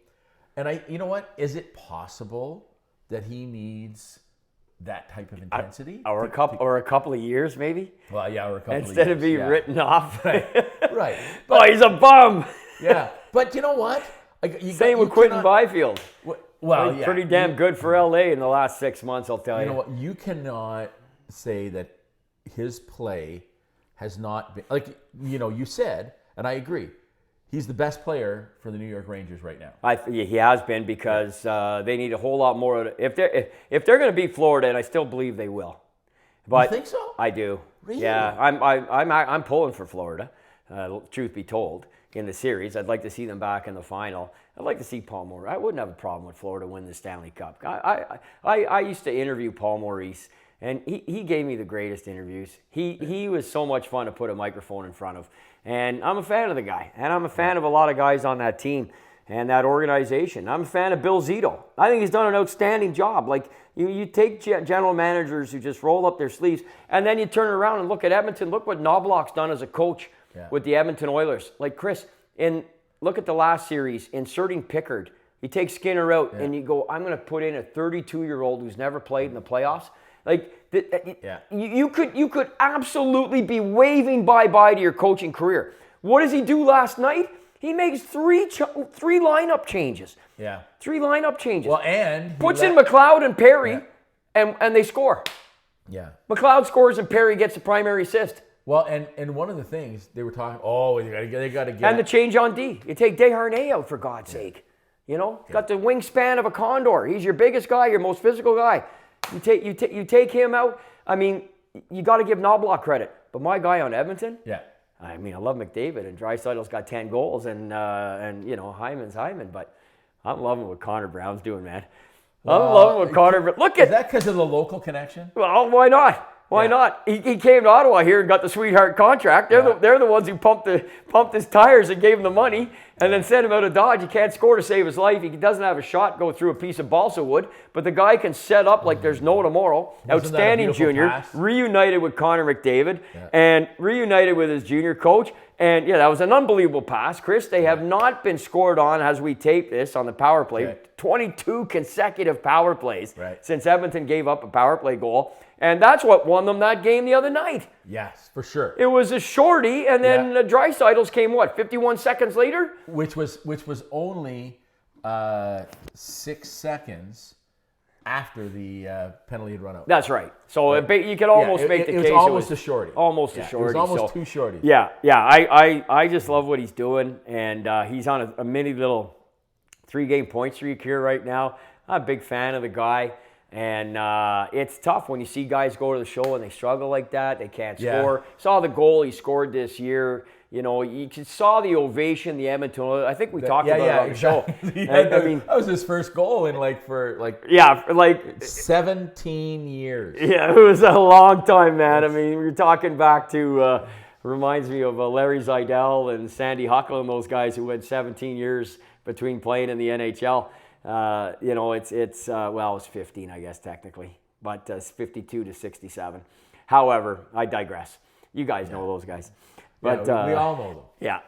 And you know what? Is it possible that he needs that type of intensity? Or a couple of years, maybe? Well, yeah, or a couple of years. Instead of being written off. Right. But, he's a bum. Yeah. But you know what? Same with Quentin Byfield. Well, yeah. Pretty damn good for LA in the last 6 months, I'll tell you. You know what? You cannot say that his play has not been, you said, and I agree, he's the best player for the New York Rangers right now. He has been, because they need a whole lot more. If they're going to beat Florida, and I still believe they will. But you think so? I do. Really? Yeah, I'm pulling for Florida. Truth be told, in the series, I'd like to see them back in the final. I'd like to see Paul Maurice. I wouldn't have a problem with Florida win the Stanley Cup. I used to interview Paul Maurice, and he gave me the greatest interviews. He was so much fun to put a microphone in front of. And I'm a fan of the guy. And I'm a fan of a lot of guys on that team and that organization. I'm a fan of Bill Zito. I think he's done an outstanding job. Like, you take general managers who just roll up their sleeves, and then you turn around and look at Edmonton. Look what Knobloch's done as a coach with the Edmonton Oilers. Like, Chris, look at the last series, inserting Pickard. You take Skinner out, and you go, I'm going to put in a 32-year-old who's never played in the playoffs. Like, you could absolutely be waving bye-bye to your coaching career. What does he do last night? He makes three lineup changes. Yeah. 3 lineup changes. Well, and puts in McLeod and Perry. Yeah. and they score. Yeah. McLeod scores and Perry gets the primary assist. Well, and one of the things they were talking, they got to get. And the change on D. You take Desharnais out, for God's sake. You know, got the wingspan of a condor. He's your biggest guy, your most physical guy. You take him out. I mean, you got to give Knobloch credit. But my guy on Edmonton, I mean, I love McDavid, and Draisaitl's got 10 goals, and you know, Hyman's Hyman. But I'm loving what Connor Brown's doing, man. I'm loving what Connor. Look at is that because of the local connection? Well, why not? Why not? He came to Ottawa here and got the sweetheart contract. They're the ones who pumped his tires and gave him the money and then sent him out of Dodge. He can't score to save his life. He doesn't have a shot go through a piece of balsa wood, but the guy can set up like there's no tomorrow. Outstanding junior, pass? Reunited with Connor McDavid and reunited with his junior coach. And that was an unbelievable pass, Chris. They have not been scored on as we tape this on the power play. Okay. 22 consecutive power plays since Edmonton gave up a power play goal. And that's what won them that game the other night. Yes, for sure. It was a shorty, and then the Draisaitl's came, 51 seconds later? Which was only 6 seconds after the penalty had run out. That's right. So you could almost make the case. It was almost a shorty. Almost a shorty. It was almost two shorties. Yeah. I just love what he's doing, and he's on a mini little 3-game point streak here right now. I'm a big fan of the guy. And it's tough when you see guys go to the show and they struggle like that. They can't score. Saw the goal he scored this year. You know, you saw the ovation, the Edmonton. I think we talked about it on the show. I mean, that was his first goal in like 17 years. Yeah, it was a long time, man. I mean, we're talking back to reminds me of Larry Zeidel and Sandy Huckle and those guys who had 17 years between playing in the NHL. You know, it's well, it's 15, I guess, technically, but it's 52 to 67. However, I digress. You guys know those guys. But we all know them. Yeah.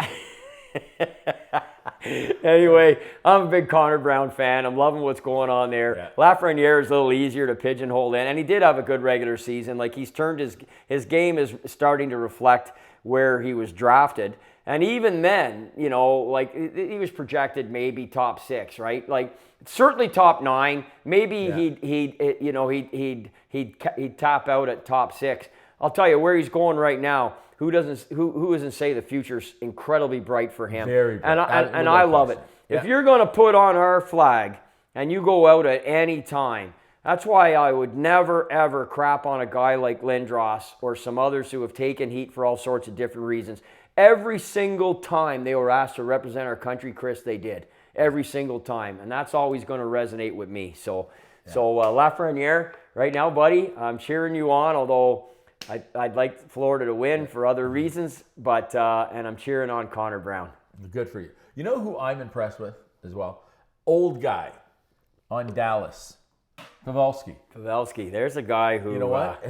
Anyway, I'm a big Connor Brown fan. I'm loving what's going on there. Yeah. Lafreniere is a little easier to pigeonhole in, and he did have a good regular season. Like, he's turned his game is starting to reflect where he was drafted. And even then, you know, like, he was projected maybe top 6, right? Like, certainly top 9. Maybe he'd tap out at top 6. I'll tell you where he's going right now. Who doesn't say the future's incredibly bright for him? Very bright. And I love it. Yeah. If you're going to put on our flag and you go out at any time, that's why I would never, ever crap on a guy like Lindros or some others who have taken heat for all sorts of different reasons. Every single time they were asked to represent our country, Chris, they did. Every single time. And that's always going to resonate with me. So Lafreniere, right now, buddy, I'm cheering you on, although I'd like Florida to win for other reasons, but and I'm cheering on Connor Brown. Good for you. You know who I'm impressed with as well? Old guy on Dallas. Pavelski. There's a guy who... You know what?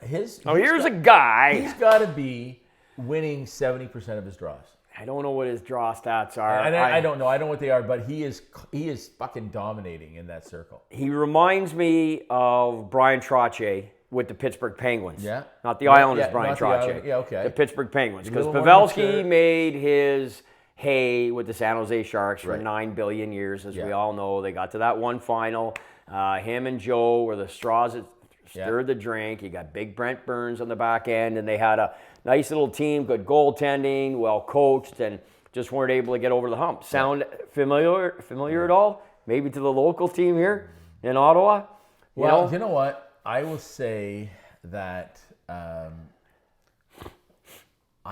Here's a guy. He's got to be winning 70% of his draws. I don't know what his draw stats are. I don't know. I don't know what they are, but he is fucking dominating in that circle. He reminds me of Brian Trottier with the Pittsburgh Penguins. Yeah. Not the Islanders, Brian Trottier. Okay. The Pittsburgh Penguins. Because Pavelski made his hay with the San Jose Sharks for 9 billion years, as we all know. They got to that one final. Him and Joe were the straws that stirred the drink. You got big Brent Burns on the back end, and they had a nice little team, good goaltending, well coached, and just weren't able to get over the hump. Sound familiar at all? Maybe to the local team here in Ottawa? You know what? I will say that I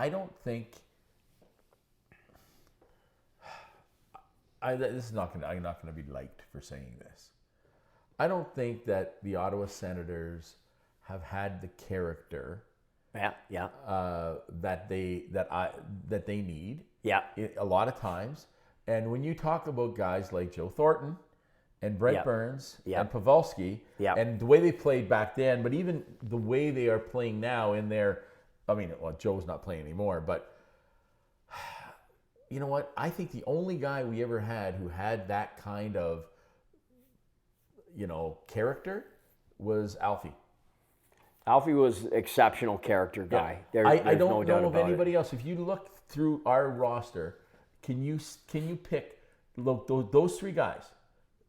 don't think I'm not going to be liked for saying this. I don't think that the Ottawa Senators have had the character that they need. Yeah. A lot of times. And when you talk about guys like Joe Thornton and Brent Burns and Pavelski and the way they played back then, but even the way they are playing now in their, Joe's not playing anymore, but you know what? I think the only guy we ever had who had that kind of, character was Alfie. Alfie was exceptional character guy. Yeah. I don't know of anybody else. If you look through our roster, can you pick those 3 guys?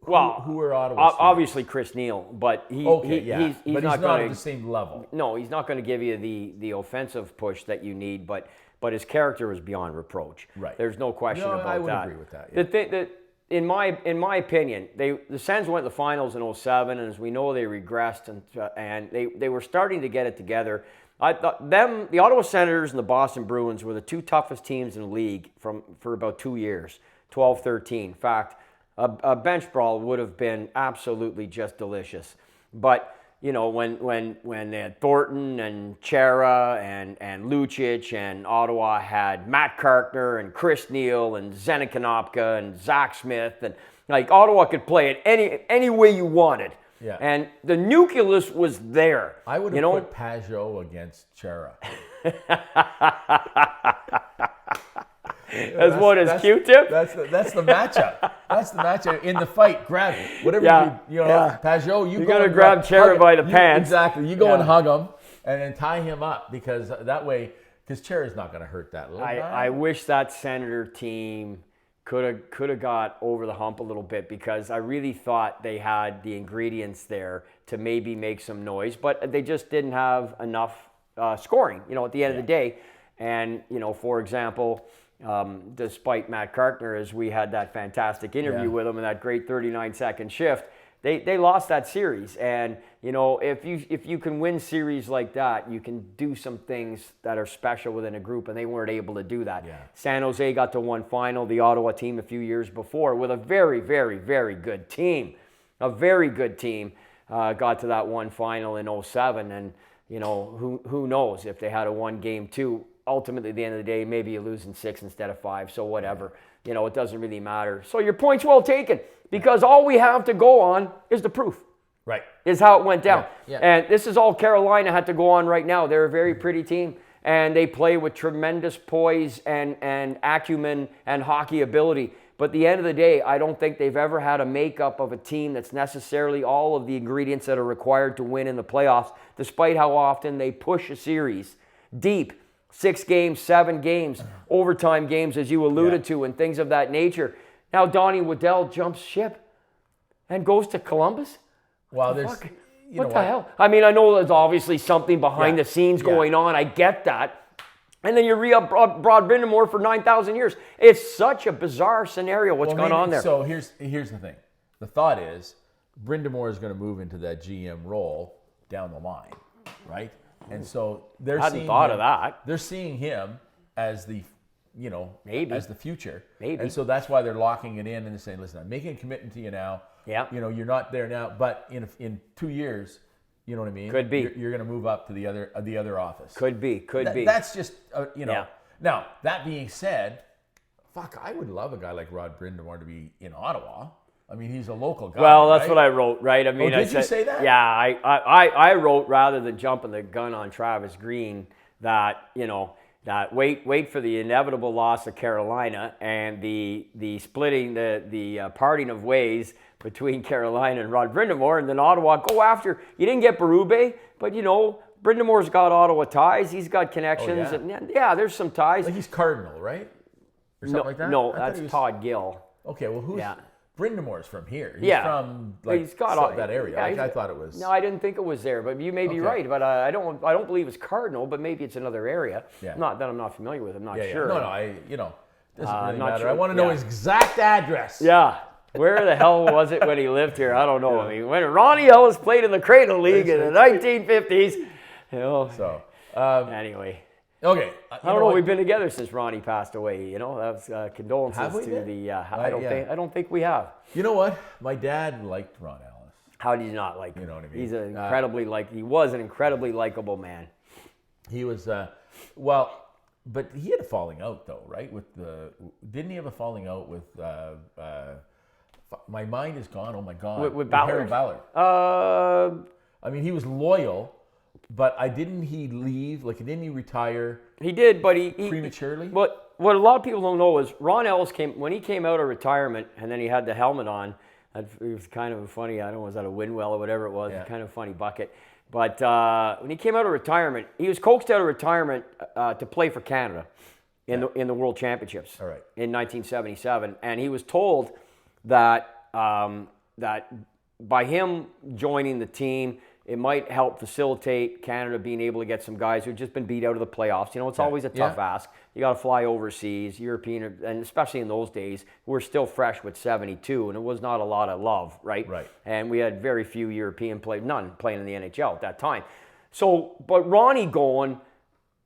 Who are Ottawa? Obviously Chris Neil, but he's not at the same level. No, he's not going to give you the offensive push that you need, but his character is beyond reproach. Right. There's no question about that. I would agree with that. Yeah. The thing that, in my opinion, the Sens went to the finals in 2007, and as we know, they regressed, and they were starting to get it together. I thought the Ottawa Senators and the Boston Bruins were the two toughest teams in the league for about 2 years, 12-13. In fact, a bench brawl would have been absolutely just delicious. But when they had Thornton and Chara and Lucic, and Ottawa had Matt Carkner and Chris Neil and Zdeno Konopka and Zach Smith, and Ottawa could play it any way you wanted. Yeah. And the nucleus was there. I would have put Pajot against Chara. As Q-tip? That's the matchup. That's the matchup in the fight. Grab it. Whatever Pajot, you got to grab Chara by the pants. Exactly. You go and hug him and then tie him up, because that way, because Chara's not going to hurt that little guy. I wish that Senator team could have got over the hump a little bit, because I really thought they had the ingredients there to maybe make some noise, but they just didn't have enough scoring, at the end of the day. And, for example, despite Matt Carkner, as we had that fantastic interview with him in that great 39-second shift, they lost that series. And, if you can win series like that, you can do some things that are special within a group, and they weren't able to do that. Yeah. San Jose got to one final, the Ottawa team a few years before, with a very, very, very good team. A very good team got to that one final in 2007, and, who knows if they had a won game two. Ultimately, at the end of the day, maybe you lose in 6 instead of 5, so whatever. It doesn't really matter. So your point's well taken, because all we have to go on is the proof. Right. Is how it went down. Yeah. And this is all Carolina had to go on right now. They're a very pretty team, and they play with tremendous poise and acumen and hockey ability. But at the end of the day, I don't think they've ever had a makeup of a team that's necessarily all of the ingredients that are required to win in the playoffs, despite how often they push a series deep. 6 games, 7 games, overtime games, as you alluded to, and things of that nature. Now Donnie Waddell jumps ship and goes to Columbus? Well, what the hell? I mean, I know there's obviously something behind the scenes going on. I get that. And then you re-up Broad Brindamore for 9,000 years. It's such a bizarre scenario what's going on there. So here's the thing. The thought is Brindamore is going to move into that GM role down the line, right? And so they're hadn't thought of that. They're seeing him as the, maybe as the future. Maybe. And so that's why they're locking it in and they're saying, listen, I'm making a commitment to you now. Yeah. You're not there now, but in 2 years, you know what I mean? Could be. You're going to move up to the other office. Could be. That's just Yeah. Now that being said, I would love a guy like Rod Brindamore to be in Ottawa. I mean, he's a local guy. Well, that's what I wrote, right? I mean, did you say that? Yeah, I wrote, rather than jumping the gun on Travis Green, that that wait for the inevitable loss of Carolina and the splitting, the parting of ways between Carolina and Rod Brindamore, and then Ottawa go after. You didn't get Berube, but Brindamore's got Ottawa ties. He's got connections, and there's some ties. Like he's Cardinal, right? Or something like that. No, that's Todd Gill. Okay, well, who's? Yeah. Brindamore's from here. He's from he's got that area. I thought it was. No, I didn't think it was there, but you may be right. But I don't believe it's Cardinal, but maybe it's another area. Yeah. Not that I'm not familiar with. I'm not sure. No, doesn't really matter. Sure. I want to know his exact address. Yeah. Where the hell was it when he lived here? I don't know. I mean, when Ronnie Ellis played in the Cradle League in the 1950s. So anyway. Okay. I don't know. We've been together since Ronnie passed away. That was condolences to the. I don't think we have. You know what? My dad liked Ron Ellis. How did you not like him? You know what I mean? He's he was an incredibly likable man. He was but he had a falling out though, right? Didn't he have a falling out with? My mind is gone. Oh my God! With Ballard. Ballard. I mean, he was loyal. But didn't he leave? Didn't he retire? He did, but he prematurely. But what a lot of people don't know is Ron Ellis when he came out of retirement, and then he had the helmet on. It was kind of funny. I don't know, was that a Windwell or whatever it was? Yeah. Kind of a funny bucket. But when he came out of retirement, he was coaxed out of retirement to play for Canada in the World Championships. All right. In 1977, and he was told that that by him joining the team, it might help facilitate Canada being able to get some guys who've just been beat out of the playoffs. It's always a tough ask. You got to fly overseas, European, and especially in those days, we're still fresh with 72, and it was not a lot of love, right? Right. And we had very few European players, none playing in the NHL at that time. So, but Ronnie going,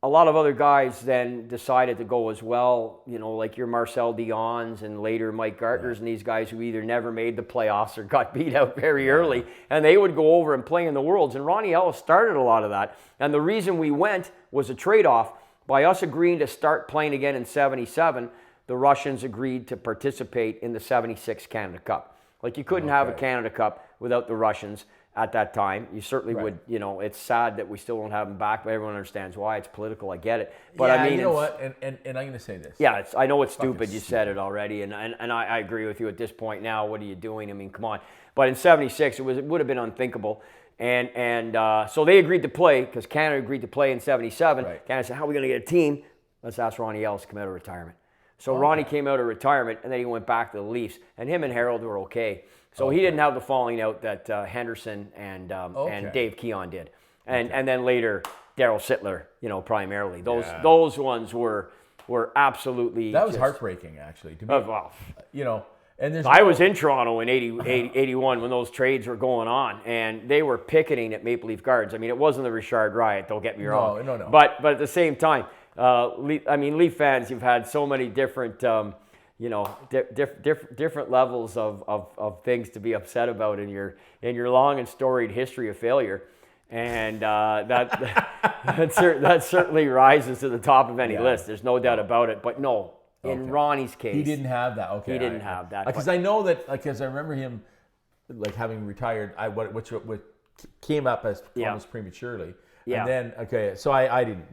a lot of other guys then decided to go as well, like your Marcel Dion's and later Mike Gartner's and these guys who either never made the playoffs or got beat out very early, and they would go over and play in the Worlds. And Ronnie Ellis started a lot of that. And the reason we went was a trade-off. By us agreeing to start playing again in 77, the Russians agreed to participate in the 76 Canada Cup. Like, you couldn't have a Canada Cup without the Russians at that time. You certainly would, it's sad that we still don't have them back, but everyone understands why. It's political, I get it. But I mean, you know what? And I'm going to say this. Yeah, I know it's stupid. You said it already, and I agree with you at this point now. What are you doing? I mean, come on. But in 76, it would have been unthinkable. And so they agreed to play, because Canada agreed to play in 77. Right. Canada said, how are we going to get a team? Let's ask Ronnie Ellis to come out of retirement. So Ronnie came out of retirement, and then he went back to the Leafs. And him and Harold were okay. So he didn't have the falling out that Henderson and Dave Keon did. And then later, Darryl Sittler, primarily. Those ones were absolutely... That was heartbreaking, actually. To me, and I was in Toronto in 81 when those trades were going on, and they were picketing at Maple Leaf Gardens. I mean, it wasn't the Richard riot, don't get me wrong. No. But at the same time, Leaf fans, you've had so many different... different levels of things to be upset about in your long and storied history of failure, and that certainly rises to the top of any list. There's no doubt about it. But no, in Ronnie's case, he didn't have that. Okay, he didn't have that because I know that, because I remember him, having retired. What came up as almost prematurely. Yeah. And then so I didn't.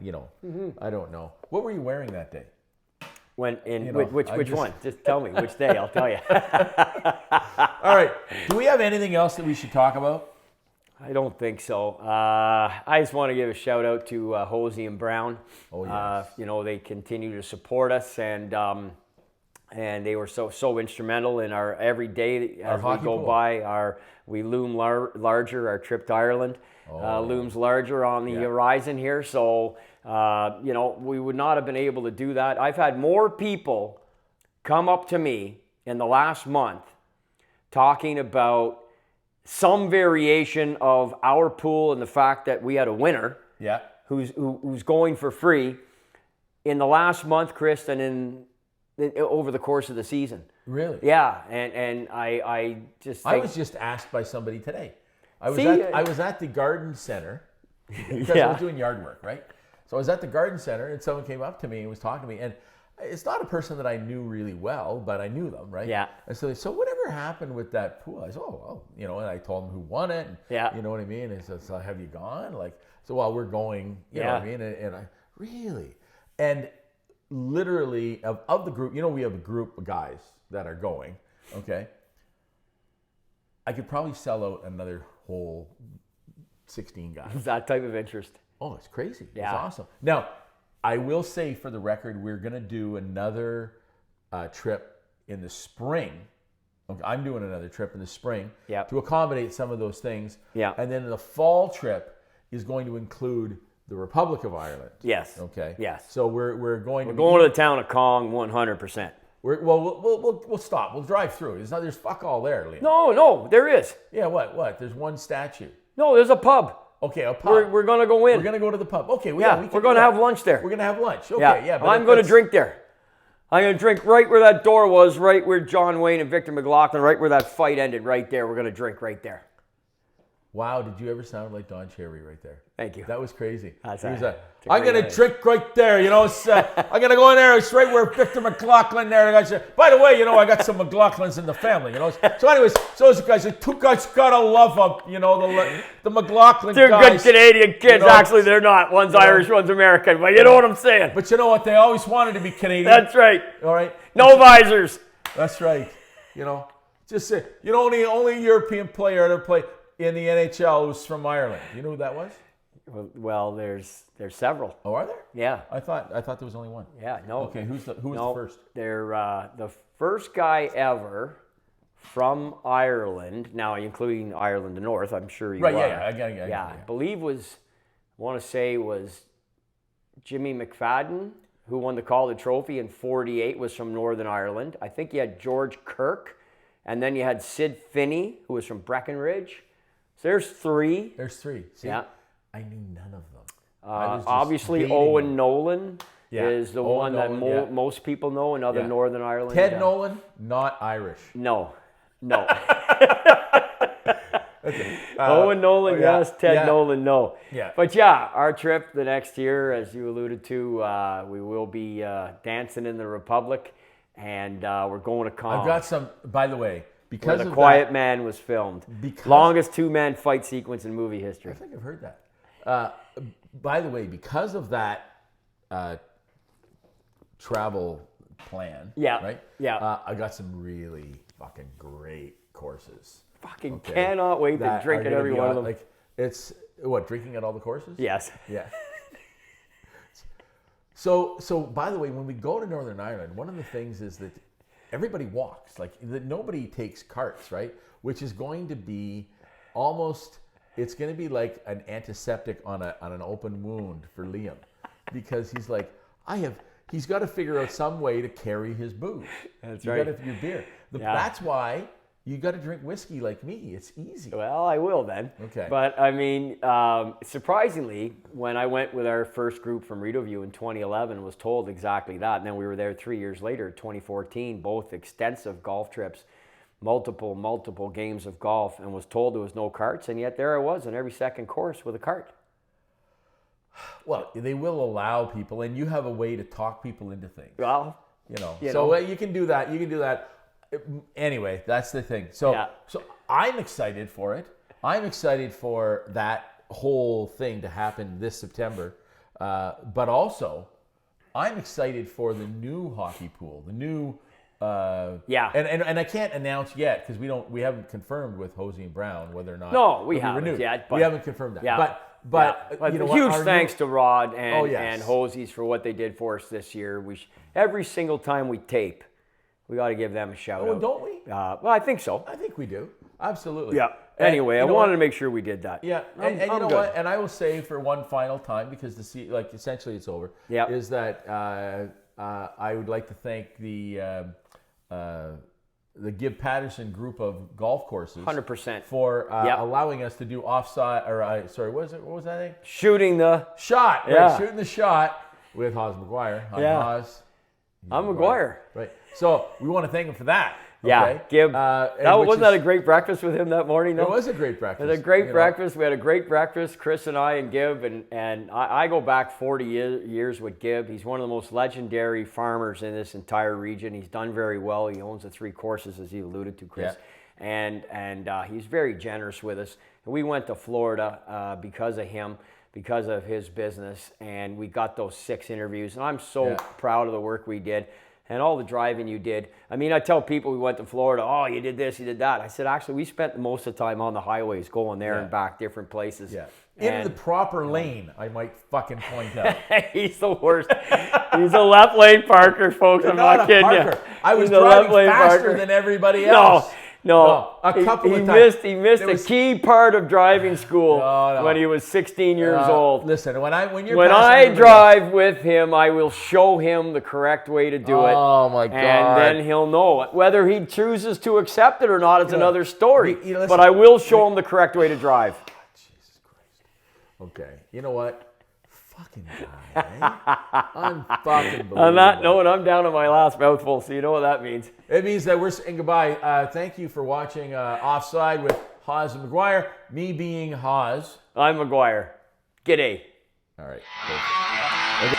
I don't know. What were you wearing that day? When which one? Just tell me which day. I'll tell you. All right. Do we have anything else that we should talk about? I don't think so. I just want to give a shout out to Hawes and Brown. Oh yes. They continue to support us, and they were so instrumental in our every day as we go by. We loom larger. Our trip to Ireland looms larger on the horizon here. So. We would not have been able to do that. I've had more people come up to me in the last month talking about some variation of our pool and the fact that we had a winner who's going for free in the last month, Chris, and over the course of the season. Really? Yeah, and I just think... I was just asked by somebody today. I was at the garden center because I was doing yard work, right? So I was at the garden center, and someone came up to me and was talking to me, and it's not a person that I knew really well, but I knew them, right? Yeah. And so whatever happened with that pool? I said, and I told them who won it. And, you know what I mean? And he said, so have you gone? We're going, you know what I mean? And I, really? And literally, of the group, we have a group of guys that are going, okay? I could probably sell out another whole 16 guys. That type of interest. Oh, it's crazy. Yeah. It's awesome. Now, I will say for the record, we're going to do another trip in the spring. Okay, I'm doing another trip in the spring to accommodate some of those things. Yeah. And then the fall trip is going to include the Republic of Ireland. Yes. Okay. Yes. So we're going to the town of Kong 100%. We'll stop. We'll drive through. There's fuck all there, Liam. No, there is. Yeah, what? There's one statue. No, there's a pub. Okay, a pub. We're going to go in. We're going to go to the pub. Okay, we're going to have lunch there. We're going to have lunch. Okay, yeah. But I'm going to drink there. I'm going to drink right where that door was, right where John Wayne and Victor McLaughlin, right where that fight ended, right there. We're going to drink right there. Wow, did you ever sound like Don Cherry right there? Thank you. That was crazy. I'm going to drink right there. I'm going to go in there. It's right where Victor McLaughlin there. By the way, I got some McLaughlins in the family. So anyways, those guys, two guys gotta love them. The McLaughlin guys. They're good Canadian kids. Actually, they're not. One's Irish, one's American. But you know what I'm saying. But you know what? They always wanted to be Canadian. That's right. All right. No visors. That's right. Just say only European player to play in the NHL was from Ireland. You know who that was? Well, there's several. Oh, are there? Yeah. I thought there was only one. Yeah, no. Okay, who was the first? They're the first guy ever from Ireland, now including Ireland the North, I'm sure you right, are. Yeah, I believe was, I want to say was Jimmy McFadden, who won the Calder Trophy in 48, was from Northern Ireland. I think you had George Kirk, and then you had Sid Finney, who was from Breckenridge. So there's three. See, yeah. I knew none of them. Obviously, Owen Nolan is the one that most people know in other Northern Ireland. Ted Nolan, not Irish. No. Okay. Owen Nolan, yes. Ted Nolan, no. Yeah. But yeah, our trip the next year, as you alluded to, we will be dancing in the Republic, and we're going to Cannes. I've got some, by the way, because where The of Quiet Man was filmed. Longest two-man fight sequence in movie history. I think I've heard that. By the way, because of that travel plan, right? Yeah. I got some really fucking great courses. Fucking cannot wait to drink at every one of them. Like, it's what, drinking at all the courses? Yes. Yeah. So by the way, when we go to Northern Ireland, one of the things is that everybody walks, like that nobody takes carts, right? Which is going to be almost, it's going to be like an antiseptic on an open wound for Liam, because he's like, he's got to figure out some way to carry his booze. That's right. right. Got to your beer. That's why you got to drink whiskey like me. It's easy. Well, I will then. Okay. But I mean, surprisingly, when I went with our first group from Redeview in 2011, was told exactly that. And then we were there 3 years later, 2014, both extensive golf trips, multiple games of golf, and was told there was no carts. And yet there I was on every second course with a cart. Well, they will allow people, and you have a way to talk people into things. Well, so you can do that. You can do that. Anyway, that's the thing. So I'm excited for it. I'm excited for that whole thing to happen this September. But also, I'm excited for the new hockey pool, the new. And I can't announce yet because we haven't confirmed with Hawes and Brown whether or not. No, we haven't yet. We haven't confirmed that. Yeah. But you know, huge thanks to Rod and yes. Hosies for what they did for us this year. Every single time we tape, we got to give them a shout out. Oh, don't we? Well, I think so. I think we do. Absolutely. Yeah. Anyway, I wanted to make sure we did that. Yeah. And you know what? And I will say for one final time, because essentially it's over. Yeah. Is that I would like to thank the Gibb Patterson group of golf courses 100% for allowing us to do offside, what was that thing? Shooting the shot. Yeah. Right, shooting the shot with Hawes and Maguire. Hawes. I'm Maguire. Right. So we want to thank him for that. Yeah, okay? Gibb. Wasn't that a great breakfast with him that morning? It was a great breakfast. It was a great breakfast. We had a great breakfast, Chris and I and Gibb, and I go back 40 years with Gibb. He's one of the most legendary farmers in this entire region. He's done very well. He owns the 3 courses, as you alluded to, Chris. Yeah. And he's very generous with us. And we went to Florida because of him, because of his business, and we got those 6 interviews. And I'm so proud of the work we did. And all the driving you did. I mean, I tell people we went to Florida, oh, you did this, you did that. I said, actually, we spent most of the time on the highways going there and back, different places. Yeah. In the proper lane, I might fucking point out. He's the worst. He's a left lane parker, folks. I'm not kidding you. I was driving faster than everybody else. No, a couple of times. He missed a key part of driving school when he was 16 years old. Listen, when I drive with him, I will show him the correct way to do it. Oh my God! And then he'll know it. Whether he chooses to accept it or not is another story. But I will show him the correct way to drive. Jesus Christ. Okay, you know what? Fucking guy, eh? Unfucking On that note, I'm down to my last mouthful, so you know what that means. It means that we're saying goodbye. Thank you for watching Offside with Hawes and Maguire. Me being Hawes. I'm Maguire. G'day. All right. Perfect. Okay.